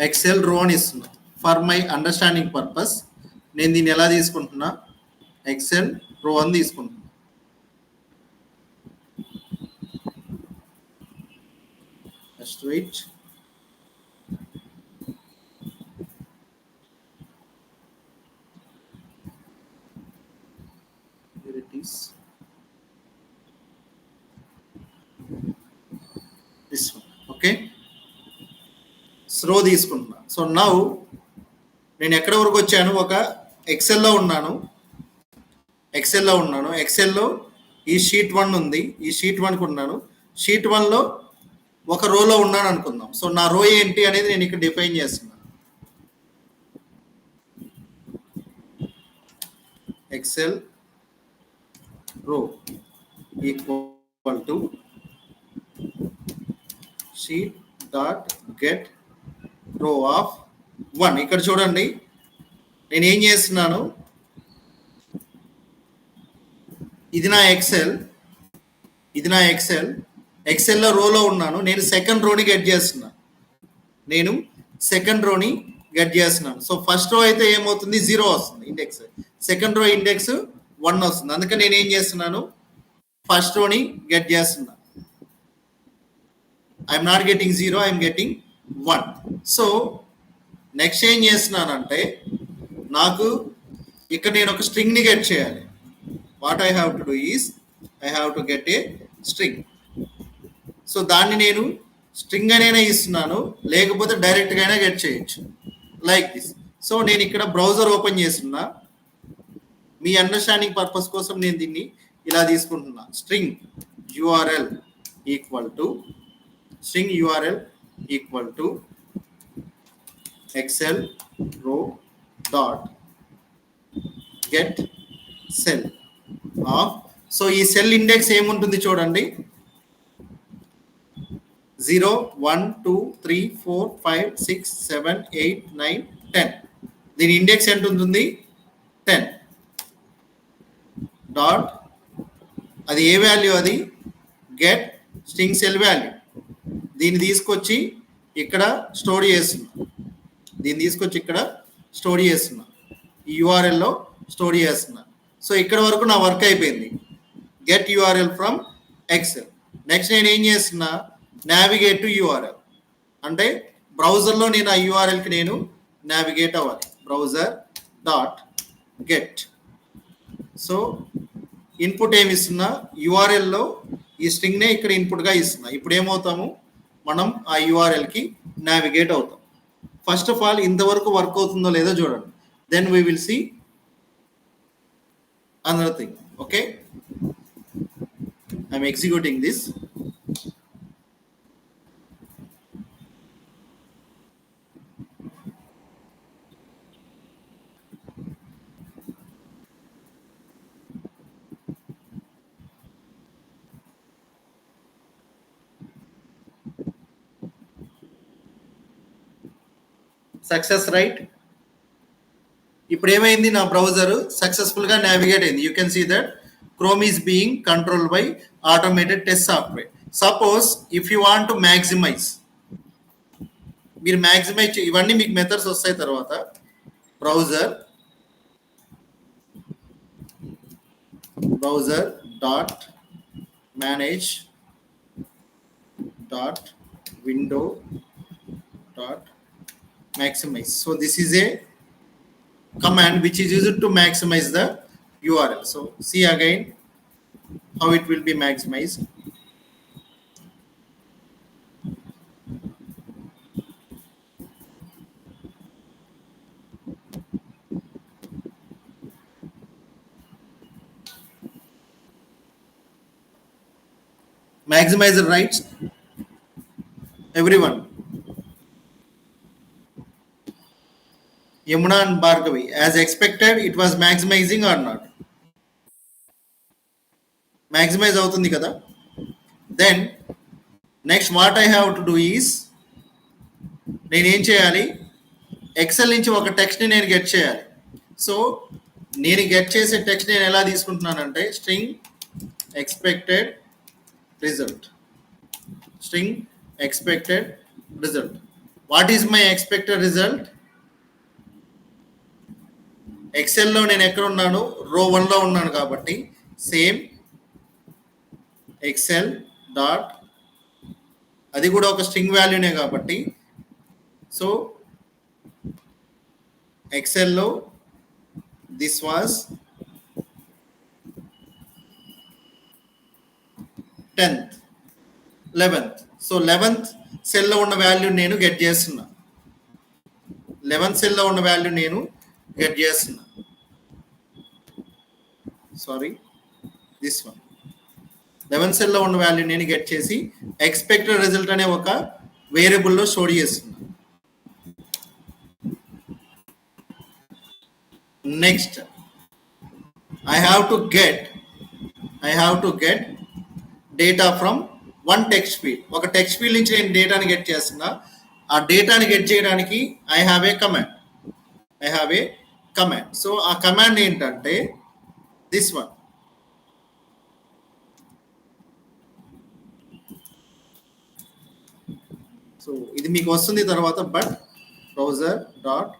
Excel row అని ఇస్తున్నా. For my understanding purpose నేను దీన్ని ఎలా తీసుకుంటున్నా, Excel row అని తీసుకుంటున్నా. Just wait. This one, okay? Slow తీసుకుంటున్నా. సో నౌ నేను ఎక్కడ వరకు వచ్చాను, ఒక ఎక్సెల్లో ఉన్నాను. ఎక్సెల్లో ఈ షీట్ 1 ఉంది, ఈ షీట్ 1కి ఉన్నాను. షీట్ 1లో ఒక రోలో ఉన్నాను అనుకుందాం. సో నా రో ఏంటి అనేది నేను ఇక్కడ డిఫైన్ చేస్తున్నాను. Excel row equal to sheet dot get row of 1. ఇక్కడ చూడండి, నేను ఏం చేస్తున్నాను, ఇది నా ఎక్సెల్, ఎక్సెల్లో రోలో ఉన్నాను. నేను సెకండ్ రోని గెట్ చేస్తున్నాను. సో ఫస్ట్ రో అయితే ఏమవుతుంది, 0 వస్తుంది ఇండెక్స్. సెకండ్ రో ఇండెక్స్ 1 వస్తుంది. అందుకని నేను ఏం చేస్తున్నాను, ఫస్ట్ రోని గెట్ చేస్తున్నాను. I'm not getting 0, I'm getting 1. So next ఏం చేస్తున్నానంటే, నాకు ఇక్కడ నేను ఒక స్ట్రింగ్ని గెట్ చేయాలి. What I have to do is I have to get a string. So దాన్ని నేను స్ట్రింగ్ అనైనా ఇస్తున్నాను, లేకపోతే డైరెక్ట్గా అయినా గెట్ చేయొచ్చు లైక్ దిస్. సో నేను ఇక్కడ బ్రౌజర్ ఓపెన్ చేస్తున్నా. మీ అండర్స్టాండింగ్ పర్పస్ కోసం నేను దీన్ని ఇలా తీసుకుంటున్నా. String URL equal to Excel row dot get cell of. So ఈ సెల్ ఇండెక్స్ ఏముంటుంది చూడండి, 0 1 2 3 4 5 6 7 8 9 10. దీని ఇండెక్స్ ఎంత ఉంటుంది, 10. డాట్ అది ఏ వాల్యూ, అది గెట్ స్ట్రింగ్ సెల్ వాల్యూ. దీన్ని తీసుకొచ్చి ఇక్కడ స్టోర్ చేస్తున్నా, ఈ యూఆర్ఎల్లో స్టోర్ చేస్తున్నా. సో ఇక్కడ వరకు నా వర్క్ అయిపోయింది, get URL from Excel. Next నేను ఏం చేస్తున్నా, నావిగేట్ టు యూఆర్ఎల్, అంటే బ్రౌజర్లో నేను ఆ యూఆర్ఎల్కి నేను నావిగేట్ అవ్వాలి. Browser dot get. So input ఏమి ఇస్తున్నా, యూఆర్ఎల్లో ఈ స్ట్రింగ్నే ఇక్కడ ఇన్పుట్గా ఇస్తున్నా. ఇప్పుడు ఏమవుతాము, మనం ఆ యూఆర్ఎల్కి నావిగేట్ అవుతాం. ఫస్ట్ ఆఫ్ ఆల్ ఇంతవరకు వర్క్ అవుతుందో లేదో చూడండి. Then we will see another thing. Okay, I'm executing this. Success, right? ఇప్పుడు ఏమైంది, నా బ్రౌజర్ సక్సెస్ఫుల్ గా నావిగేట్ అయింది. You can see that Chrome is being control by automated test software. Suppose if you want to maximize, మీరు maximize ఇవన్నీ మీకు methods వస్తాయి తర్వాత. Browser dot manage dot window dot maximize. So this is a command which is used to maximize the URL. So see again how it will be maximized. Maximizer writes everyone. Yamuna and Bhargavi, as expected, it was maximizing or not? Maximize అవుతుంది కదా. Then next what I have to do is నేనేం చేయాలి, XL నుంచి ఒక టెక్స్ట్ని నేను get చేయాలి. So నేను get చేసే టెక్స్ట్ నేను ఎలా తీసుకుంటున్నానంటే string expected result. String expected result. What is my expected result? ఎక్సెల్లో నేను ఎక్కడ ఉన్నాను? రో 1లో ఉన్నాను కాబట్టి సేమ్ ఎక్సెల్ డాట్, అది కూడా ఒక స్ట్రింగ్ వాల్యూనే కాబట్టి సో ఎక్సెల్లో this was 10th 11th. So 11th సెల్లో ఉన్న వాల్యూ నేను గెట్ చేస్తున్నా. 11th సెల్లో ఉన్న వాల్యూ నేను గెట్ చేస్తున్నా. సారీ, దిస్ వన్ 11th సెల్లో ఉన్న వాల్యూ నేను గెట్ చేసి ఎక్స్పెక్టెడ్ రిజల్ట్ అనే ఒక వేరియబుల్లో స్టోర్ చేస్తున్నా. Next I have to get data from one text field. ఒక టెక్స్ట్ ఫీల్డ్ నుంచి నేను డేటాని గెట్ చేస్తున్నా. ఆ డేటాని గెట్ చేయడానికి I have a command. So ఆ కమాండ్ ఏంటంటే దిస్ వన్. సో ఇది మీకు వస్తుంది తర్వాత. But browser dot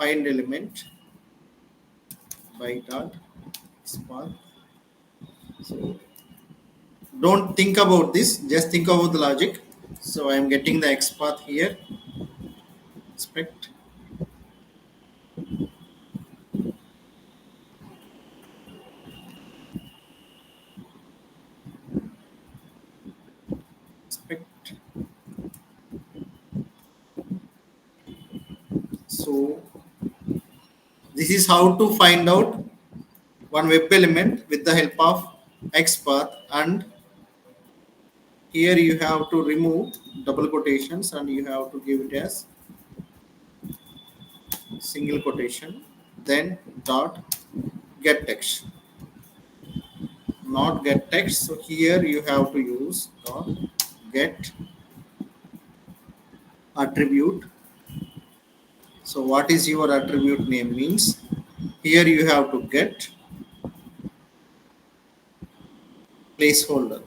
find element by dot spark. So don't think about this, just think about the logic. So I am getting the XPath here. Expect so this is how to find out one web element with the help of XPath. And here you have to remove double quotations and you have to give it as single quotation, then dot get text, not get text. So here you have to use dot get attribute. So what is your attribute name means here you have to get placeholder.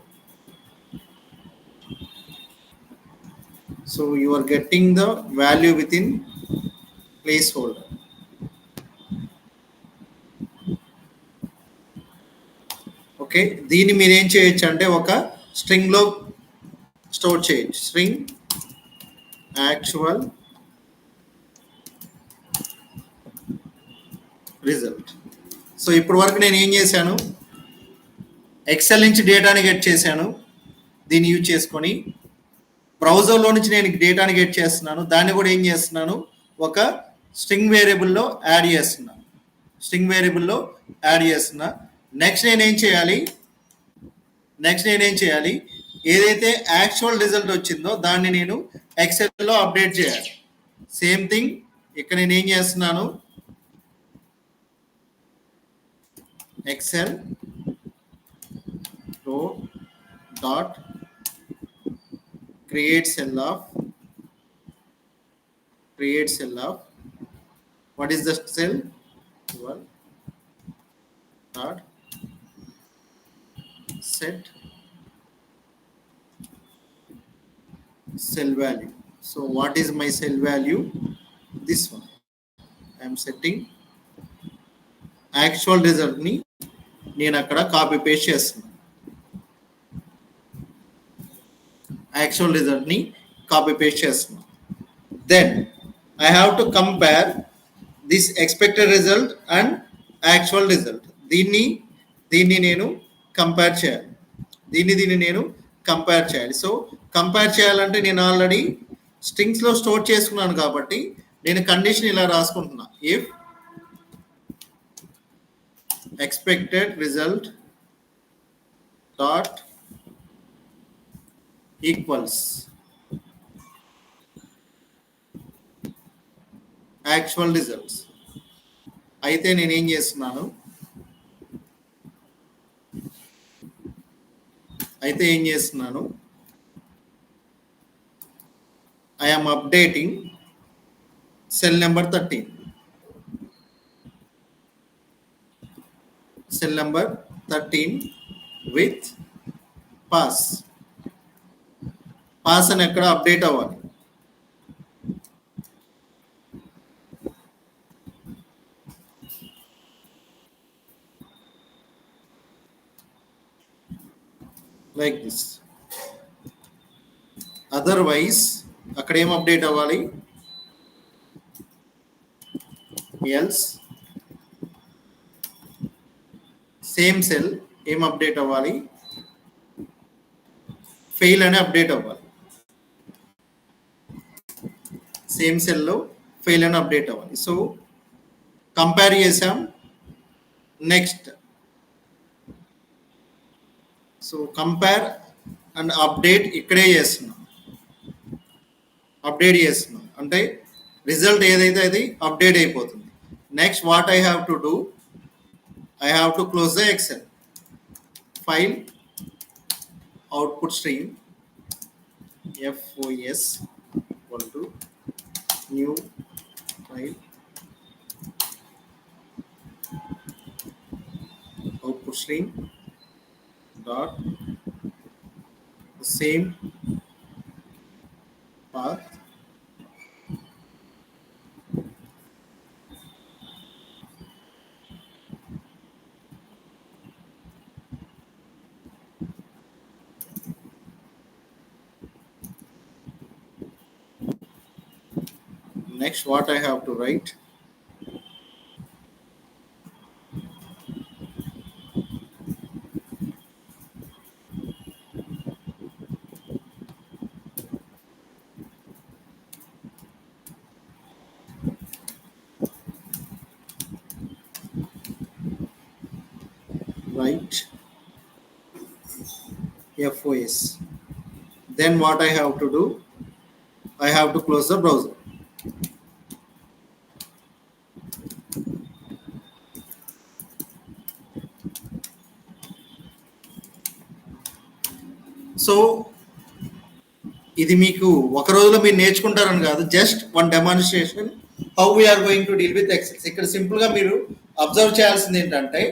So you are getting the value within placeholder. Okay, దీన్ని మీరు ఏం చేయొచ్చు అంటే ఒక స్ట్రింగ్లో store చేయొచ్చు. String actual result. So ఇప్పటి వరకు నేను ఏం చేశాను, ఎక్సెల్ నుంచి డేటాని గెట్ చేశాను. దీన్ని యూజ్ చేసుకొని బ్రౌజర్లో నుంచి నేను డేటాని గెట్ చేస్తున్నాను. దాన్ని కూడా ఏం చేస్తున్నాను, ఒక స్ట్రింగ్ వేరియబుల్లో యాడ్ చేస్తున్నా. నెక్స్ట్ నేనేం చేయాలి, ఏదైతే యాక్చువల్ రిజల్ట్ వచ్చిందో దాన్ని నేను ఎక్సెల్లో అప్డేట్ చేయాలి. సేమ్ థింగ్ ఇక్కడ నేను ఏం చేస్తున్నాను, XL row dot create cell of what is the cell? Well, dot set cell value. So what is my cell value? This one. I am setting actual result ni నేను అక్కడ copy paste చేస్తున్నాను. Actual రిజల్ట్ని copy paste చేస్తున్నాను. then I have to compare this expected result and actual result. దీన్ని నేను compare చేయాలి. దీన్ని నేను compare చేయాలి. సో కంపేర్ చేయాలంటే నేను ఆల్రెడీ స్ట్రింగ్స్లో స్టోర్ చేసుకున్నాను కాబట్టి నేను కండిషన్ ఇలా రాసుకుంటున్నా. If expected result dot equals actual results, అయితే నేను ఏం చేస్తున్నాను, I am updating cell number 13. Cell number 13 with pass అని ఎక్కడ అప్డేట్ అవ్వాలి. Like this. అదర్వైజ్ అక్కడ ఏం అప్డేట్ అవ్వాలి, ఎల్స్ సేమ్ సెల్ ఏం అప్డేట్ అవ్వాలి, ఫెయిల్ అని అప్డేట్ అవ్వాలి. సేమ్ సెల్లో ఫెయిల్ అని అప్డేట్ అవ్వాలి. సో కంపేర్ చేసాం. Next so compare and update ఇక్కడే చేస్తున్నాం. అంటే రిజల్ట్ ఏదైతే అది అప్డేట్ అయిపోతుంది. Next what I have to do, I have to close the Excel file, output stream FOS equal to new file, output stream dot the same path next what I have to write, write FOS. Then what I have to do, I have to close the browser. So ఇది మీకు ఒక రోజులో మీరు నేర్చుకుంటారని కాదు, just one demonstration how we are going to deal with Excel. ఇక్కడ సింపుల్గా మీరు అబ్జర్వ్ చేయాల్సింది ఏంటంటే,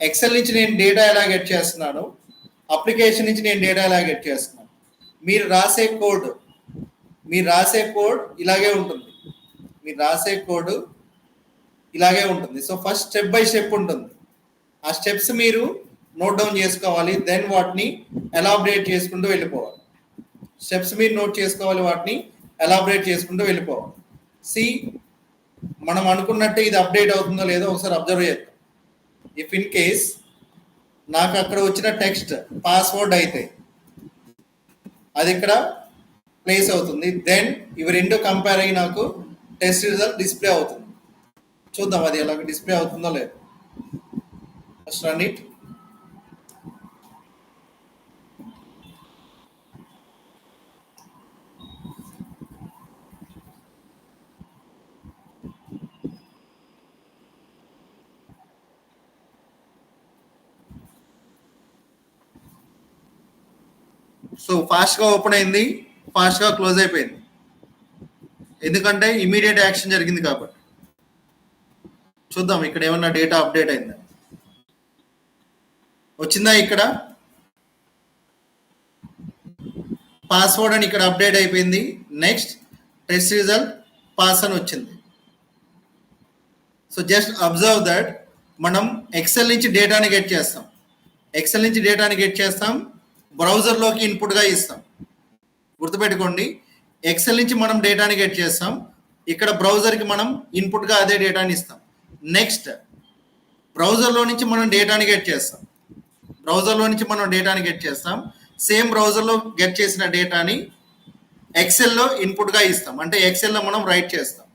ఎక్సెల్ నుంచి నేను డేటా ఎలా గెట్ చేస్తున్నాను, అప్లికేషన్ నుంచి నేను డేటా ఎలా గెట్ చేస్తున్నాను. మీరు రాసే కోడ్ ఇలాగే ఉంటుంది. So first step by step ఉంటుంది. ఆ స్టెప్స్ మీరు నోట్ డౌన్ చేసుకోవాలి. దెన్ వాటిని ఎలాబరేట్ చేసుకుంటూ వెళ్ళిపోవాలి. సి మనం అనుకున్నట్టు ఇది అప్డేట్ అవుతుందో లేదో ఒకసారి అబ్జర్వ్ చేద్దాం. ఇఫ్ ఇన్ కేస్ నాకు అక్కడ వచ్చిన టెక్స్ట్ పాస్వర్డ్ అయితే అది ఇక్కడ ప్లేస్ అవుతుంది. దెన్ ఇవి రెండు కంపేర్ అయ్యి నాకు టెస్ట్ రిజల్ట్ డిస్ప్లే అవుతుంది. చూద్దాం అది ఎలా డిస్ప్లే అవుతుందో లేదో. First run it. సో ఫాస్ట్గా ఓపెన్ అయింది, ఫాస్ట్గా క్లోజ్ అయిపోయింది. ఎందుకంటే ఇమీడియట్ యాక్షన్ జరిగింది కాబట్టి. చూద్దాం ఇక్కడ ఏమన్నా డేటా అప్డేట్ అయిందా, వచ్చిందా. ఇక్కడ పాస్వర్డ్ అని ఇక్కడ అప్డేట్ అయిపోయింది. నెక్స్ట్ టెస్ట్ రిజల్ట్ పాస్ అని వచ్చింది. సో జస్ట్ అబ్జర్వ్ దట్ మనం ఎక్సెల్ నుంచి డేటాని గెట్ చేస్తాం, బ్రౌజర్లోకి ఇన్పుట్గా ఇస్తాం. గుర్తుపెట్టుకోండి, ఎక్సెల్ నుంచి మనం డేటాని గెట్ చేస్తాం. ఇక్కడ బ్రౌజర్కి మనం ఇన్పుట్గా అదే డేటాని ఇస్తాం. నెక్స్ట్ బ్రౌజర్లో నుంచి మనం డేటాని గెట్ చేస్తాం. సేమ్ బ్రౌజర్లో గెట్ చేసిన డేటాని ఎక్సెల్లో ఇన్పుట్గా ఇస్తాం. అంటే ఎక్సెల్లో మనం రైట్ చేస్తాం.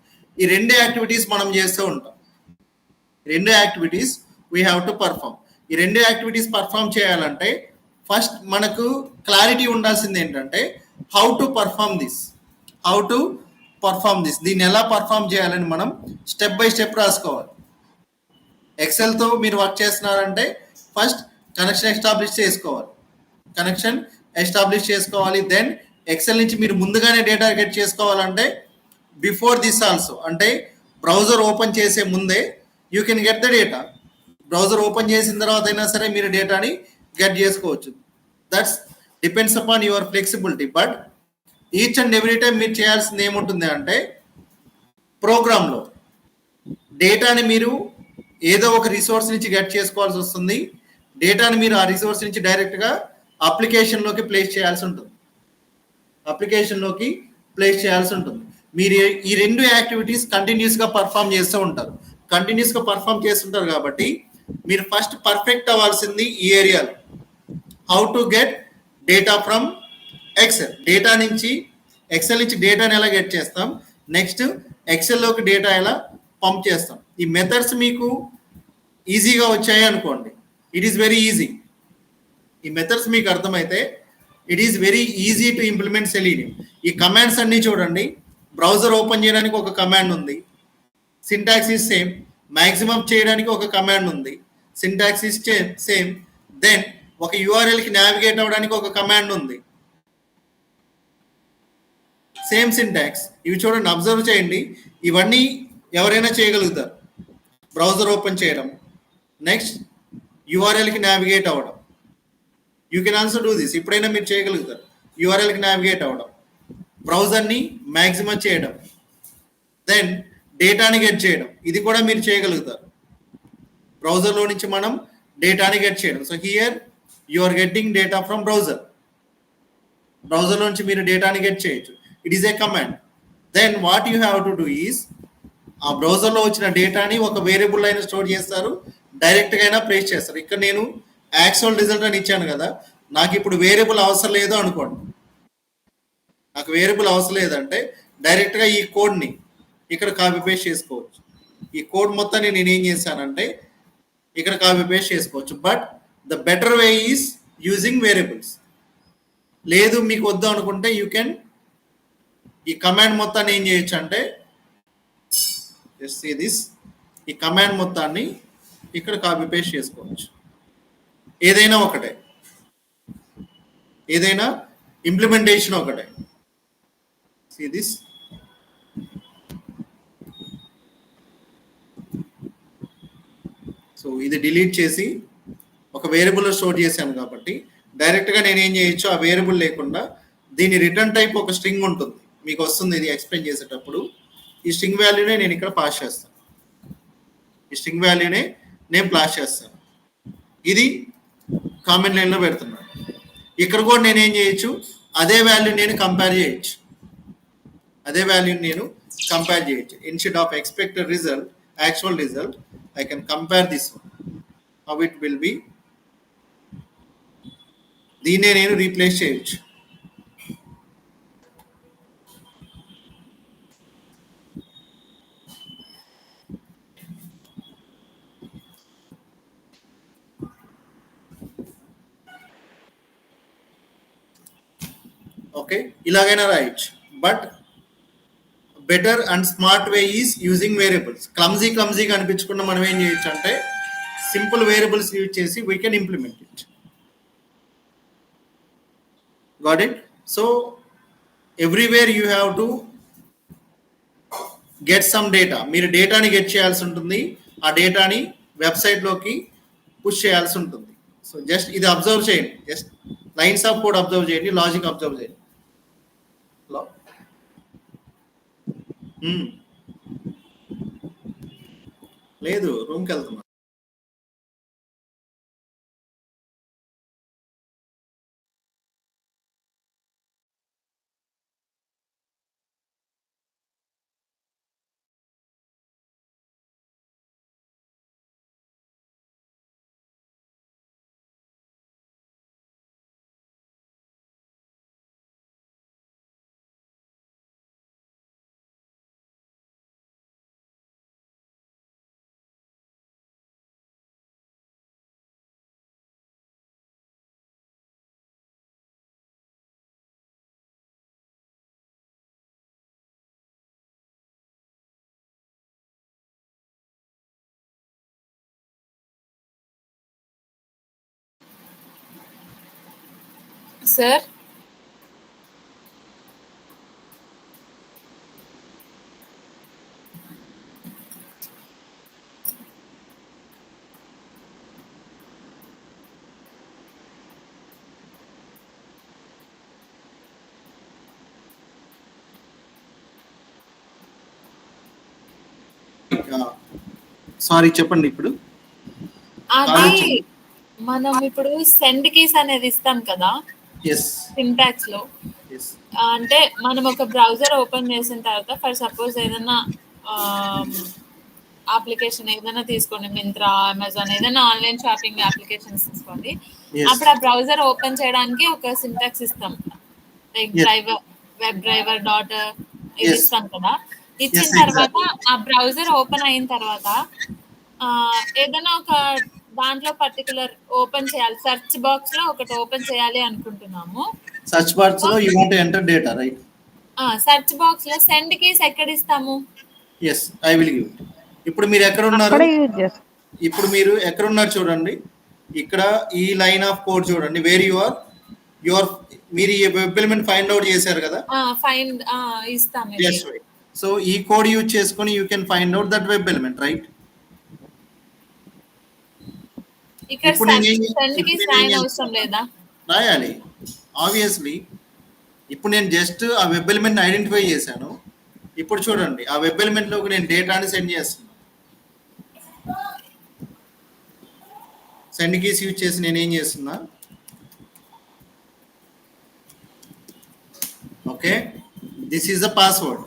ఈ రెండు యాక్టివిటీస్ మనం చేస్తూ ఉంటాం. రెండు activities we have to perform. ఈ రెండు యాక్టివిటీస్ పర్ఫామ్ చేయాలంటే ఫస్ట్ మనకు క్లారిటీ ఉండాల్సింది ఏంటంటే హౌ టు పర్ఫామ్ దిస్. దీన్ని ఎలా పర్ఫామ్ చేయాలని మనం స్టెప్ బై స్టెప్ రాసుకోవాలి. ఎక్సెల్తో మీరు వర్క్ చేస్తున్నారంటే ఫస్ట్ కనెక్షన్ ఎస్టాబ్లిష్ చేసుకోవాలి. దెన్ ఎక్సెల్ నుంచి మీరు ముందుగానే డేటా గెట్ చేసుకోవాలంటే బిఫోర్ దిస్ ఆల్సో, అంటే బ్రౌజర్ ఓపెన్ చేసే ముందే you can get the data. Browser open చేసిన తర్వాత అయినా సరే మీరు డేటాని గెట్ చేసుకోవచ్చు. That's depends upon your flexibility. But each and every time మీరు చేయాల్సింది ఏముంటుంది అంటే ప్రోగ్రాంలో డేటాని మీరు ఏదో ఒక రిసోర్స్ నుంచి గెట్ చేసుకోవాల్సి వస్తుంది. డేటాని మీరు ఆ రిసోర్స్ నుంచి డైరెక్ట్గా అప్లికేషన్లోకి ప్లేస్ చేయాల్సి ఉంటుంది. మీరు ఈ రెండు యాక్టివిటీస్ కంటిన్యూస్గా పర్ఫామ్ చేస్తుంటారు కాబట్టి మీరు ఫస్ట్ పర్ఫెక్ట్ అవ్వాల్సింది ఈ ఏరియాలో. How to get data from Excel. Excel నుంచి డేటాని ఎలా గెట్ చేస్తాం, నెక్స్ట్ ఎక్సెల్లోకి డేటా ఎలా పంప్ చేస్తాం. ఈ మెథడ్స్ మీకు ఈజీగా వచ్చాయి అనుకోండి, ఇట్ ఈస్ వెరీ ఈజీ. ఈ మెథడ్స్ మీకు అర్థమైతే it is very easy to implement Selenium. ఈ కమాండ్స్ అన్నీ చూడండి. బ్రౌజర్ ఓపెన్ చేయడానికి ఒక కమాండ్ ఉంది, సింటాక్స్ ఈజ్ సేమ్. మ్యాక్సిమం చేయడానికి ఒక కమాండ్ ఉంది, సింటాక్స్ ఈజ్ సేమ్. దెన్ ఒక యూఆర్ఎల్కి నావిగేట్ అవ్వడానికి ఒక కమాండ్ ఉంది, సేమ్ సింటాక్స్. ఇవి చూడండి, అబ్జర్వ్ చేయండి. ఇవన్నీ ఎవరైనా చేయగలుగుతారు. బ్రౌజర్ ఓపెన్ చేయడం, నెక్స్ట్ యూఆర్ఎల్కి నావిగేట్ అవ్వడం. You can also do this. ఇప్పుడైనా మీరు చేయగలుగుతారు. యూఆర్ఎల్కి నావిగేట్ అవ్వడం, బ్రౌజర్ని మ్యాక్సిమం చేయడం, దెన్ డేటాని గెట్ చేయడం. ఇది కూడా మీరు చేయగలుగుతారు. బ్రౌజర్లో నుంచి మనం డేటాని గెట్ చేయడం. So here you are getting data from బ్రౌజర్లో నుంచి మీరు డేటాని గెట్ చేయొచ్చు. It is a command. Then what you have to do is ఆ బ్రౌజర్లో వచ్చిన డేటాని ఒక వేరియబుల్ అయినా స్టోర్ చేస్తారు, డైరెక్ట్గా అయినా ప్లేస్ చేస్తారు. ఇక్కడ నేను యాక్చువల్ రిజల్ట్ అని ఇచ్చాను కదా, నాకు ఇప్పుడు వేరియబుల్ అవసరం లేదు అనుకోండి. నాకు వేరియబుల్ అవసరం లేదంటే డైరెక్ట్గా ఈ కోడ్ని ఇక్కడ కాపీ పేస్ట్ చేసుకోవచ్చు. ఈ కోడ్ మొత్తాన్ని నేను ఏం చేశానంటే ఇక్కడ కాపీ పేస్ట్ చేసుకోవచ్చు. But the better way is using variables. లేదు మీకు వద్దు అనుకుంటే యూ కెన్ ఈ కమాండ్ మొత్తాన్ని ఏం చేయొచ్చు అంటే ఈ కమాండ్ మొత్తాన్ని ఇక్కడ కాపీ పేస్ట్ చేసుకోవచ్చు. ఏదైనా ఒకటే, ఏదైనా ఇంప్లిమెంటేషన్ ఒకటే. See this. సో ఇది డిలీట్ చేసి ఒక వేరియబుల్ స్టోర్ చేశాను కాబట్టి డైరెక్ట్గా నేను ఏం చేయొచ్చు, ఆ వేరియబుల్ లేకుండా దీని రిటర్న్ టైప్ ఒక స్ట్రింగ్ ఉంటుంది, మీకు వస్తుంది ఇది ఎక్స్ప్లెయిన్ చేసేటప్పుడు. ఈ స్ట్రింగ్ వాల్యూనే నేను ఇక్కడ పాస్ చేస్తాను. ఇది కామెంట్ లైన్లో పెడుతున్నాను. ఇక్కడ కూడా నేను ఏం చేయొచ్చు, అదే వాల్యూ నేను కంపేర్ చేయొచ్చు. Instead of expected result, actual result, I can compare this one. How it will be. దీన్నే నేను రీప్లేస్ చేయొచ్చు. ఓకే, ఇలాగైనా రాయొచ్చు. But better and smart way is using variables. క్లమ్జీగా అనిపించకుండా మనం ఏం చేయొచ్చు అంటే సింపుల్ వేరియబుల్స్ యూజ్ చేసి we can implement it. Got it? So everywhere you have to get some data. మీరు డేటాని గెట్ చేయాల్సి ఉంటుంది, ఆ డేటాని వెబ్సైట్లోకి పుష్ చేయాల్సి ఉంటుంది. సో జస్ట్ ఇది అబ్జర్వ్ చేయండి, just lines of code observe చేయండి, లాజిక్ అబ్జర్వ్ చేయండి. లేదు, రూమ్కి వెళ్తున్నా. సార్. సారీ చెప్పండి ఇప్పుడు. అది మనం ఇప్పుడు సెండ్ కీస్ అనేది ఇస్తాం కదా సింటాక్స్ లో. అంటే మనం ఒక బ్రౌజర్ ఓపెన్ చేసిన తర్వాత ఫర్ సపోజ్ ఏదైనా అప్లికేషన్ ఏదైనా తీసుకోండి, మింత్రా, అమెజాన్, ఏదైనా ఆన్లైన్ షాపింగ్ అప్లికేషన్స్ తీసుకోండి. అప్పుడు ఆ బ్రౌజర్ ఓపెన్ చేయడానికి ఒక సింటాక్స్ ఇస్తాం, లైక్ వెబ్ డ్రైవర్ డాట్ ఇది ఇస్తాం కదా. ఇచ్చిన తర్వాత ఆ బ్రౌజర్ ఓపెన్ అయిన తర్వాత ఏదైనా ఒక దాంట్లో పర్టికులర్ ఓపెన్ చేయాలి, సెర్చ్ బాక్స్ లో ఒకటి ఓపెన్ చేయాలి అనుకుంటున్నాము. సెర్చ్ బాక్స్ లో you want to enter data, right? Search box లో సెండ్ కీస్ ఎక్కడ ఇస్తాము? yes I will give. ఇప్పుడు మీరు ఎక్కడ ఉన్నారు? ఇప్పుడు మీరు ఎక్కడ ఉన్నారు చూడండి, ఇక్కడ ఈ లైన్ ఆఫ్ కోడ్ చూడండి, వేర్ యు ఆర్ మీరు ఈ వెబ్ ఎలిమెంట్ ఫైండ్ అవుట్ చేశారు కదా, ఫైండ్ ఇస్తాం. yes right. సో ఈ కోడ్ యూజ్ చేసుకొని you can find out that web element, right? ఇక్కడ సెండ్ కీస్ అవసరం లేదా? రాయాలి ఆబ్వియస్లీ. ఇప్పుడు నేను జస్ట్ ఆ వెబ్ ఎలిమెంట్ ఐడెంటిఫై చేశాను. ఇప్పుడు చూడండి ఆ వెబ్ ఎలిమెంట్ లోకి నేను డేటాని సెండ్ చేస్తున్నాను. సెండ్ కీస్ యూజ్ చేసి నేను ఏం చేస్తున్నా, okay this is the password,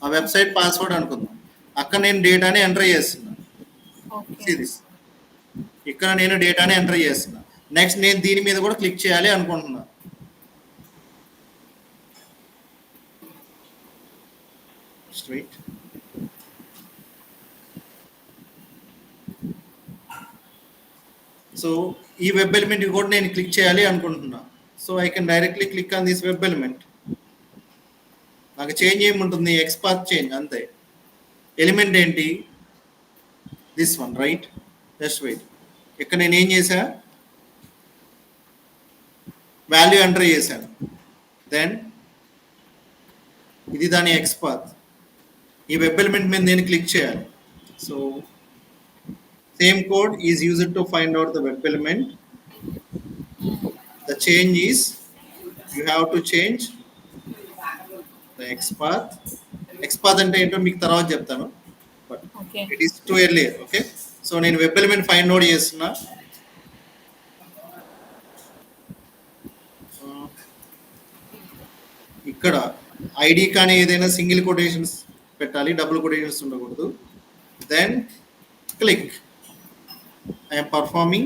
ఆ వెబ్సైట్ పాస్వర్డ్ అనుకుందాం. అక్కడ నేను డేటాని ఎంటర్ చేస్తున్నా. ఇక్కడ నేను డేటాని ఎంటర్ చేస్తున్నా. నెక్స్ట్ నేను దీని మీద కూడా క్లిక్ చేయాలి అనుకుంటున్నా. స్ట్రైట్ సో ఈ వెబ్ ఎలిమెంట్ కూడా నేను క్లిక్ చేయాలి అనుకుంటున్నా. So I can directly click on this web element. నాకు చేంజ్ ఏముంటుంది, ఎక్స్పాత్ చేంజ్ అంతే. ఎలిమెంట్ ఏంటి, this one, right? Just wait. ఇక్కడ నేను ఏం చేశా, వాల్యూ ఎంటర్ చేశాను. దెన్ ఇది దాని ఎక్స్పాత్. ఈ వెబ్ ఎలిమెంట్ మీద నేను క్లిక్ చేయాలి. So same code is used to find out the web element. The change is you have to change the XPath. XPath అంటే ఏంటో మీకు తర్వాత చెప్తాను, but it is too earlier. Okay, so నేను web element find out చేస్తున్నా. ఇక్కడ ID కానీ ఏదైనా సింగిల్ కొటేషన్స్ పెట్టాలి, డబుల్ కొటేషన్స్ ఉండకూడదు. Then click. I am performing,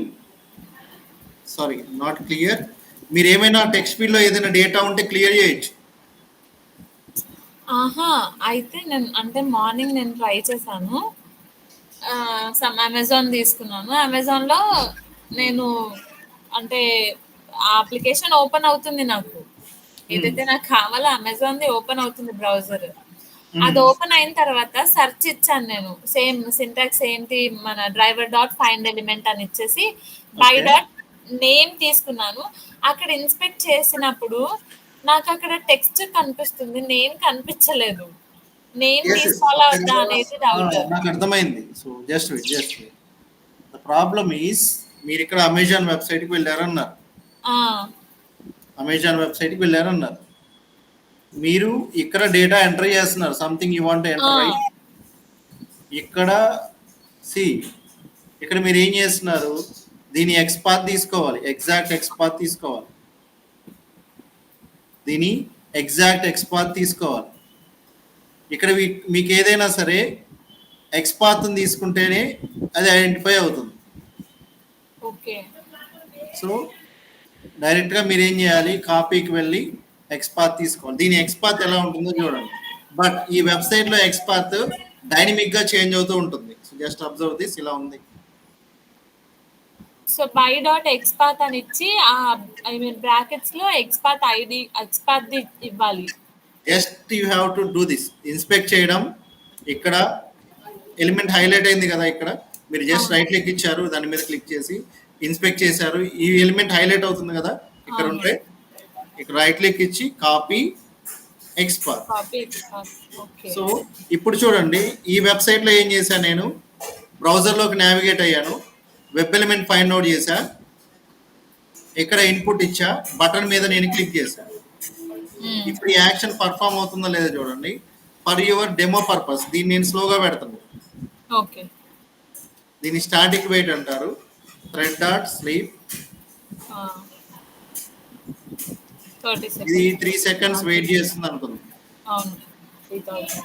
sorry not clear. మీరు ఏమైనా టెక్స్ట్ ఫీల్డ్ లో ఏదైనా డేటా ఉంటే క్లియర్ చేయొచ్చు. అయితే నేను అంటే మార్నింగ్ నేను ట్రై చేశాను, అమెజాన్ తీసుకున్నాను. అమెజాన్లో నేను అంటే అప్లికేషన్ ఓపెన్ అవుతుంది, నాకు ఏదైతే నాకు కావాలో అమెజాన్ది ఓపెన్ అవుతుంది బ్రౌజర్. అది ఓపెన్ అయిన తర్వాత సెర్చ్ ఇచ్చాను నేను, సేమ్ సింటాక్స్ ఏంటి, మన డ్రైవర్ డాట్ ఫైండ్ ఎలిమెంట్ అని ఇచ్చేసి బై డాట్ నేమ్ తీసుకున్నాను. అక్కడ ఇన్స్పెక్ట్ చేసినప్పుడు నాకు అక్కడ టెక్స్ట్ కనిపిస్తుంది, నేమ్ కనిపించలేదు. నేమ్ తీసుకోవాలా వద్దా అనేది డౌట్. నాకు అర్థమైంది. So just the problem is మీరు ఇక్కడ అమెజాన్ వెబ్సైట్ కి వెళ్ళారన్నారు, అమెజాన్ వెబ్సైట్ కి వెళ్ళారన్నారు. మీరు ఇక్కడ డేటా ఎంటర్ చేస్తున్నారు, something you want enter, right? ఇక్కడ ఇక్కడ మీరు ఏం చేస్తున్నారు, దీని ఎక్స్పాత్ తీసుకోవాలి, ఎగ్జాక్ట్ ఎక్స్పాత్ తీసుకోవాలి, దీని ఎగ్జాక్ట్ ఎక్స్పాత్ తీసుకోవాలి. ఇక్కడ మీకు ఏదైనా సరే ఎక్స్పాత్ తీసుకుంటేనే అది ఐడెంటిఫై అవుతుంది. ఓకే, సో డైరెక్ట్గా మీరు ఏం చేయాలి, కాపీకి వెళ్ళి ఎక్స్పాత్ తీసుకోవాలి. దీని ఎక్స్పాత్ ఎలా ఉంటుందో చూడండి. బట్ ఈ వెబ్సైట్ లో ఎక్స్పాత్ డైనమిక్ గా చేంజ్ అవుతూ ఉంటుంది. సో జస్ట్ అబ్జర్వ్ దిస్, ఇలా ఉంది. సో బై డాట్ ఎక్స్పాత్ అని ఇచ్చి ఐ మీన్ బ్రాకెట్స్ లో ఎక్స్పాత్ ఐడి ఎక్స్పాత్ ఇవ్వాలి. Just you have to do this. Inspect చేయడం, ఇక్కడ ఎలిమెంట్ హైలైట్ అయింది కదా, ఇక్కడ మీరు జస్ట్ రైట్ క్లిక్ ఇచ్చారు, దాని మీద క్లిక్ చేసి ఇన్స్పెక్ట్ చేశారు, ఈ ఎలిమెంట్ హైలైట్ అవుతుంది కదా ఇక్కడ ఉంటే. ఇక్కడ రైట్ క్లిక్ ఇచ్చి copy XPath. Copy. Okay. So ఇప్పుడు చూడండి, ఈ వెబ్సైట్లో ఏం చేశాను, నేను బ్రౌజర్లోకి నావిగేట్ అయ్యాను, వెబ్ ఎలిమెంట్ ఫైండ్ అవుట్ చేశా, ఇక్కడ ఇన్పుట్ ఇచ్చా, బటన్ మీద నేను క్లిక్ చేశాను. ఇప్పుడు ఈ యాక్షన్ పర్ఫామ్ అవుతుందో లేదో చూడండి. ఫర్ యువర్ డెమో పర్పస్ దీన్ని నేను స్లోగా పెడతాను. ఓకే. దీన్ని స్టాటిక్ వెయిట్ అంటారు. Thread dot sleep. 30 ఇది సెకండ్స్. 3 సెకండ్స్ వెయిట్ చేస్తుంది అనుకుందాం. అవును. 3000.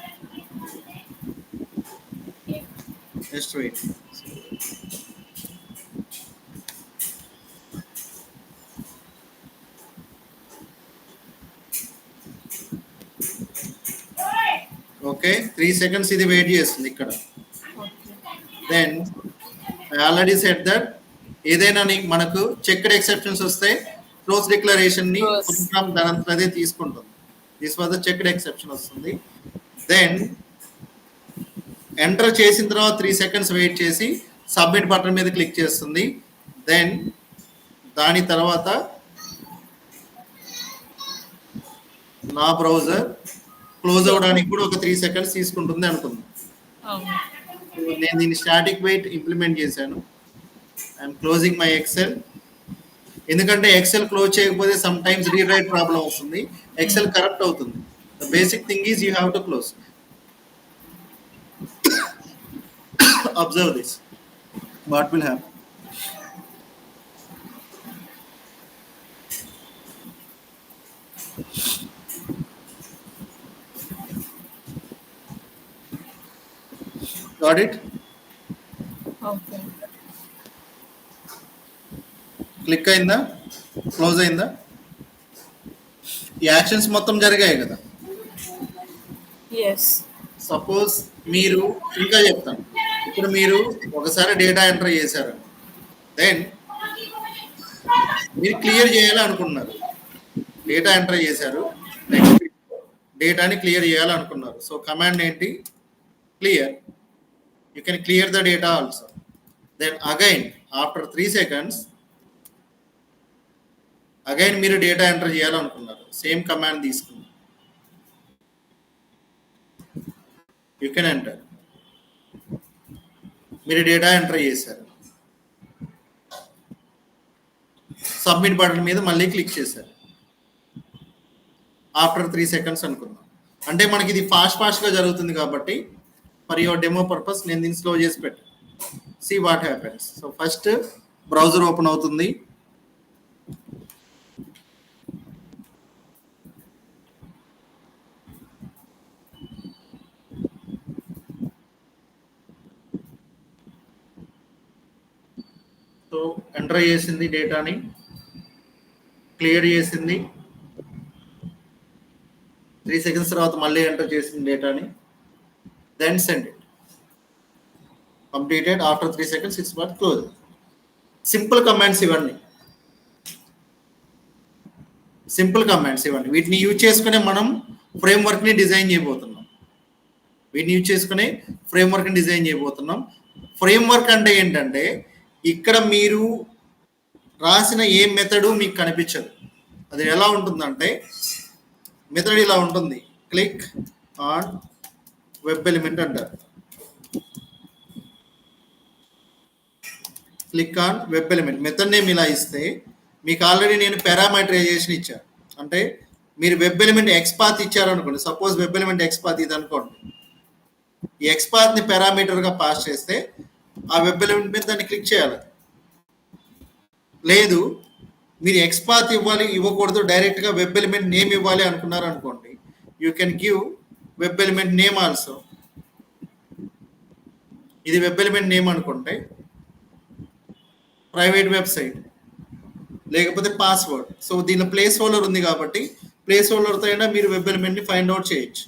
Just wait. ఓకే, 3 సెకండ్స్ ఇది వెయిట్ చేస్తుంది ఇక్కడ. Then I already set that ఏదైనా మనకు చెక్డ్ ఎక్సెప్షన్స్ వస్తే క్లోజ్ డిక్లరేషన్ ని ప్రోగ్రామ్ దానంతట అదే తీసుకుంటుంది. This was the checked exception వస్తుంది. దెన్ ఎంటర్ చేసిన తర్వాత 3 సెకండ్స్ వెయిట్ చేసి సబ్మిట్ బటన్ మీద క్లిక్ చేస్తుంది. దెన్ దాని తర్వాత నా బ్రౌజర్ క్లోజ్ అవడానికి కూడా ఒక 3 సెకండ్స్ తీసుకుంటుంది అనుకుందాం. నేను దీన్ని స్టాటిక్ వెయిట్ ఇంప్లిమెంట్ చేశాను. I'm closing my Excel. ఎందుకంటే ఎక్సెల్ క్లోజ్ చేయకపోతే సమ్ టైమ్స్ రీరైట్ ప్రాబ్లం వస్తుంది, ఎక్సెల్ కరెక్ట్ అవుతుంది. The basic thing is you have to close. Observe this, what will happen. Got it? Okay. Click అయిందా, close అయిందా? ఈ actions మొత్తం జరిగాయి కదా. yes. సపోజ్ మీరు ఇంకా చెప్తాను, ఇప్పుడు మీరు ఒకసారి డేటా ఎంటర్ చేశారు, దెన్ మీరు క్లియర్ చేయాలనుకున్నారు. డేటా ఎంటర్ చేశారు, నెక్స్ట్ డేటాని క్లియర్ చేయాలనుకున్నారు. సో కమాండ్ ఏంటి? Clear. You can clear the data also. Then again after 3 seconds again మీరు డేటా ఎంటర్ చేయాలనుకున్నారు, సేమ్ కమాండ్ తీసుకున్నారు. You can enter. మీరు డేటా ఎంటర్ చేశారు, సబ్మిట్ బటన్ మీద మళ్ళీ క్లిక్ చేశారు. ఆఫ్టర్ 3 సెకండ్స్ అనుకుందాం. అంటే మనకి ఇది ఫాస్ట్గా జరుగుతుంది కాబట్టి ఫర్ యువర్ డెమో పర్పస్ నేను దీన్ని స్లో చేసి పెట్టాను. See what happens. So first browser open అవుతుంది. సో ఎంటర్ చేసింది, డేటాని క్లియర్ చేసింది. 3 సెకండ్స్ తర్వాత మళ్ళీ ఎంటర్ చేసింది డేటాని. Then send it. Completed. After 3 seconds, it's got closed. Simple commands ఇవన్నీ. సింపుల్ కమాండ్స్ ఇవన్నీ. వీటిని యూజ్ చేసుకునే మనం ఫ్రేమ్వర్క్ని డిజైన్ చేయబోతున్నాం. ఫ్రేమ్వర్క్ అంటే ఏంటంటే ఇక్కడ మీరు రాసిన ఏ మెథడు మీకు కనిపించదు. అది ఎలా ఉంటుందంటే మెథడ్ ఇలా ఉంటుంది. క్లిక్ ఆన్ వెబ్ ఎలిమెంట్ అంటారు. Click on web element. Method name ఇలా ఇస్తే మీకు ఆల్రెడీ నేను పారామీటరైజేషన్ ఇచ్చాను. అంటే మీరు వెబ్ ఎలిమెంట్ ఎక్స్పాత్ ఇచ్చారనుకోండి, సపోజ్ వెబ్ ఎలిమెంట్ ఎక్స్పాత్ ఇది అనుకోండి, ఈ ఎక్స్పాత్ని పారామీటర్గా పాస్ చేస్తే ఆ వెబ్ ఎలిమెంట్ మీద దాన్ని క్లిక్ చేయాలి. లేదు మీరు ఎక్స్పాత్ ఇవ్వకూడదు, డైరెక్ట్గా వెబ్ ఎలిమెంట్ నేమ్ ఇవ్వాలి అనుకున్నారు అనుకోండి, you can give web element name also. ఇది వెబ్ ఎలిమెంట్ నేమ్ అనుకుంటే ప్రైవేట్ వెబ్సైట్ లేకపోతే పాస్వర్డ్. సో దీనిలో ప్లేస్ హోల్డర్ ఉంది కాబట్టి ప్లేస్ హోల్డర్తో అయినా మీరు వెబ్ ఎలిమెంట్ని ఫైండ్ అవుట్ చేయొచ్చు.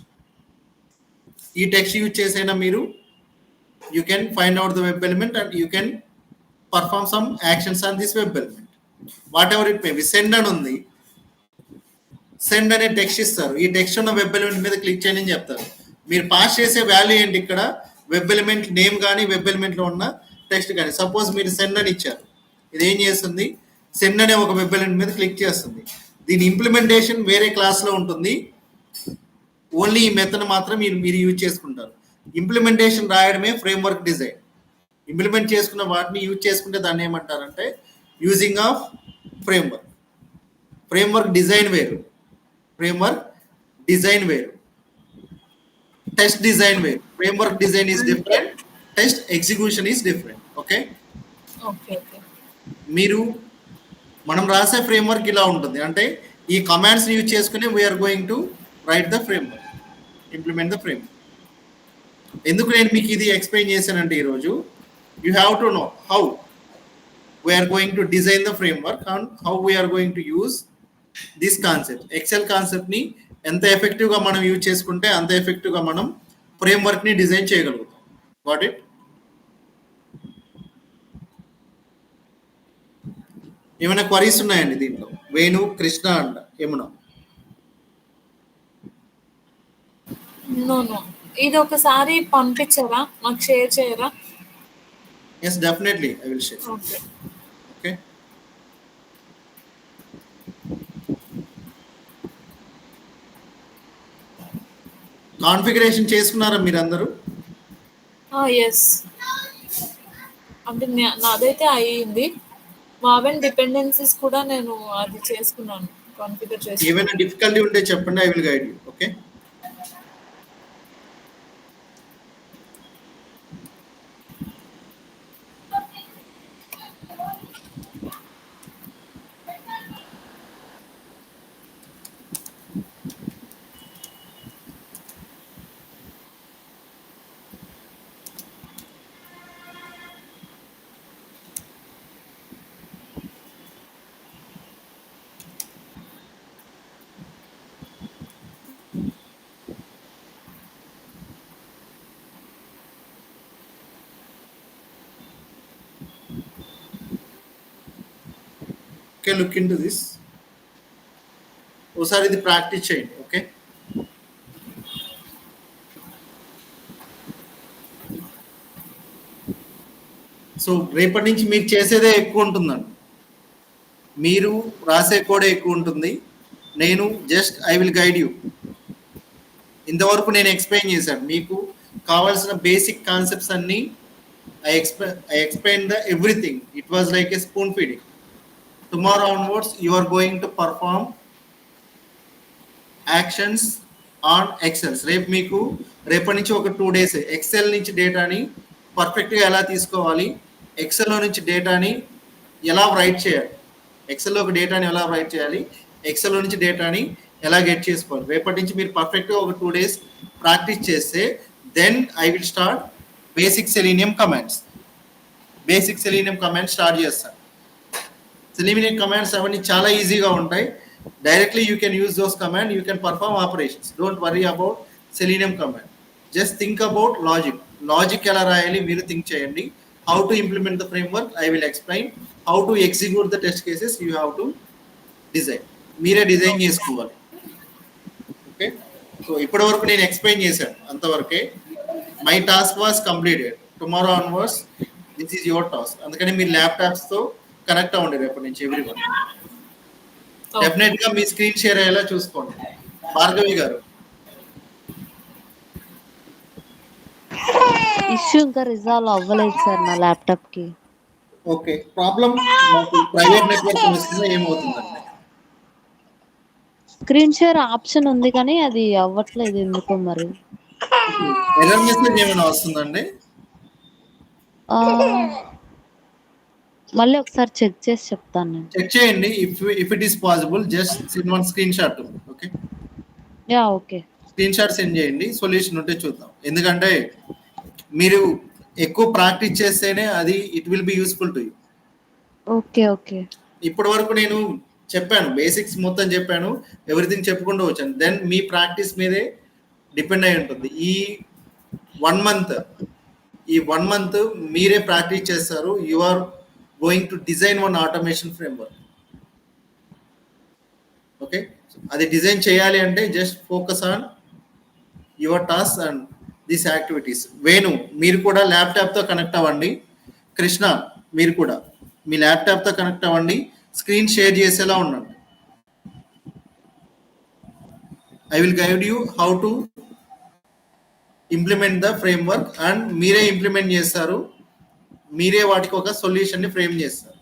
ఈ టెక్స్ట్ యూజ్ చేసైనా మీరు you can find out the web element and you can perform some actions on this web element. What ever it may be. Send అని ఉంది, సెండ్ అనే టెక్స్ట్ ఇస్తారు. ఈ టెక్స్ట్ ఉన్న వెబ్ ఎలిమెంట్ మీద క్లిక్ చేయని చెప్తారు. మీరు పాస్ చేసే వాల్యూ ఏంటి? ఇక్కడ వెబ్ ఎలిమెంట్ నేమ్ కానీ వెబ్ ఎలిమెంట్లో ఉన్న టెక్స్ట్ కానీ. సపోజ్ మీరు సెండ్ అని ఇచ్చారు, ఇది ఏం చేస్తుంది? సెండ్ అనే ఒక వెబ్ ఎలిమెంట్ మీద క్లిక్ చేస్తుంది. దీని ఇంప్లిమెంటేషన్ వేరే క్లాస్లో ఉంటుంది. ఓన్లీ ఈ మెథడ్ మాత్రం మీరు యూజ్ చేసుకుంటారు. ఇంప్లిమెంటేషన్ రాయడమే ఫ్రేమ్వర్క్ డిజైన్. ఇంప్లిమెంట్ చేసుకున్న వాటిని యూజ్ చేసుకుంటే దాన్ని ఏమంటారంటే using of framework. Framework design వేరు, ఫ్రేమ్వర్క్ డిజైన్ వేరు, టెస్ట్ డిజైన్ వేరు. Framework design is different, test execution is different. Okay, మీరు మనం రాసే ఫ్రేమ్వర్క్ ఇలా ఉంటుంది. అంటే ఈ కమాండ్స్ యూజ్ చేసుకుని we are going to write the framework, implement the framework. ఎందుకు నేను మీకు ఇది ఎక్స్ప్లెయిన్ చేశానంటే ఈరోజు you have to know how we are going to design the framework and how we are going to use this concept. XL కాన్సెప్ట్ని ఎంత ఎఫెక్టివ్గా మనం యూజ్ చేసుకుంటే అంత ఎఫెక్టివ్గా మనం ఫ్రేమ్వర్క్ని డిజైన్ చేయగలుగుతాం. Got it? ఏమైనా క్వరీస్ ఉన్నాయండి దీంట్లో? వేణు, కృష్ణ అంట, ఏమన్నా? ఇది ఒకసారి పంపించరా, మాకు షేర్ చేయరా? Yes, definitely I will share. Okay, configuration చేసుకున్నారా మీరందరూ? ఎస్, అంటే నాదైతే అయ్యింది. మావెన్ డిపెండెన్సీస్ కూడా నేను అది చేసుకున్నాను, కాన్ఫిగర్ చేసుకున్నాను. ఏమైనా డిఫికల్టీ ఉంటే చెప్పండి, I will guide you. Okay, look in to this. ఒకసారి ఇది ప్రాక్టీస్ చేయండి. ఓకే, సో రేపటి నుంచి మీకు చేసేదే ఎక్కువ ఉంటుందండి, మీరు రాసే కోడే ఎక్కువ ఉంటుంది. నేను just I will guide you. ఇంతవరకు నేను ఎక్స్ప్లెయిన్ చేశాను, మీకు కావాల్సిన బేసిక్ కాన్సెప్ట్స్ అన్నీ I explain the everything. It was like A spoon feeding. Tomorrow onwards, you are going to perform actions on Excel. రేపటి నుంచి ఒక 2 days ఎక్సెల్ నుంచి డేటాని పర్ఫెక్ట్గా ఎలా తీసుకోవాలి, ఎక్సెల్లో నుంచి డేటాని ఎలా రైట్ చేయాలి, ఎక్సెల్లో ఒక డేటాని ఎలా రైట్ చేయాలి, ఎక్సెల్లో నుంచి డేటాని ఎలా గెట్ చేసుకోవాలి. రేపటి నుంచి మీరు పర్ఫెక్ట్గా ఒక 2 days ప్రాక్టీస్ చేస్తే then I will start basic Selenium commands. Basic Selenium commands start చేస్తాను. సెలీనియం కమాండ్స్ అవన్నీ చాలా ఈజీగా ఉంటాయి. Directly you can use those command, you can perform operations. Don't worry about Selenium command, just think about logic ఎలా రాయాలి మీరు think చేయండి. How to implement the framework I will explain. How to execute the test cases you have to design. మీరే design చేసుకోవాలి. Okay, so ఇప్పటి వరకు నేను explain చేశాను అంతవరకే. My task was completed. Tomorrow onwards this is your task. అందుకని మీరు ల్యాప్టాప్స్తో connect అవ్వండి రేపటి నుంచి ఎవ్రీవన్. డెఫినెట్ గా మీ స్క్రీన్ షేర్ అయ్యేలా చూసుకోండి. భార్గవి గారు, ఇష్యూ ఇంకా రిజాల్వ్ అవ్వలేదు సార్ నా ల్యాప్టాప్ కి. ఓకే, ప్రాబ్లం ప్రైవేట్ నెట్వర్క్ వస్తుందా ఏమవుతుందండి? స్క్రీన్ షేర్ ఆప్షన్ ఉంది కానీ అది అవ్వట్లేదు ఎందుకో మరి. ఎర్రర్ మెసేజ్ ఏమైనా వస్తుందండి? మళ్ళీ ఒకసారి చెక్ చేసి చెప్తాను నేను. చెక్ చేయండి. If it is possible just send one screen shot. Okay, yeah okay, screen shot send చేయండి. సొల్యూషన్ ఉంటే చూద్దాం. ఎందుకంటే మీరు ఎక్కువ ప్రాక్టీస్ చేస్తేనే అది it will be useful to you. Okay okay, ఇప్పటి వరకు నేను చెప్పాను, బేసిక్స్ మొత్తం చెప్పాను, ఎవ్రీథింగ్ చెప్పుకుంటూ వచ్చాను. దెన్ మీ ప్రాక్టీస్ మీదే డిపెండ్ అయి ఉంటుంది. ఈ 1 month మీరే ప్రాక్టీస్ చేస్తారు. You are going to design one automation framework. Okay, అది డిజైన్ చేయాలి అంటే just focus on your task and this activities. Venu, మీరు కూడా ల్యాప్టాప్తో కనెక్ట్ అవ్వండి. కృష్ణ, మీరు కూడా మీ ల్యాప్టాప్తో కనెక్ట్ అవ్వండి. స్క్రీన్ షేర్ చేసేలా ఉండండి. I will guide you how to implement the framework and మీరే ఇంప్లిమెంట్ చేస్తారు, మీరే వాటికి ఒక సొల్యూషన్ని ఫ్రేమ్ చేస్తారు.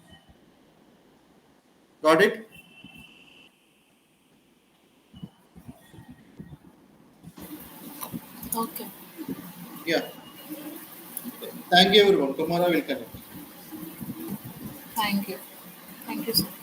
Got it? Okay. Yeah, thank you everyone. Tomorrow will connect. Thank you sir.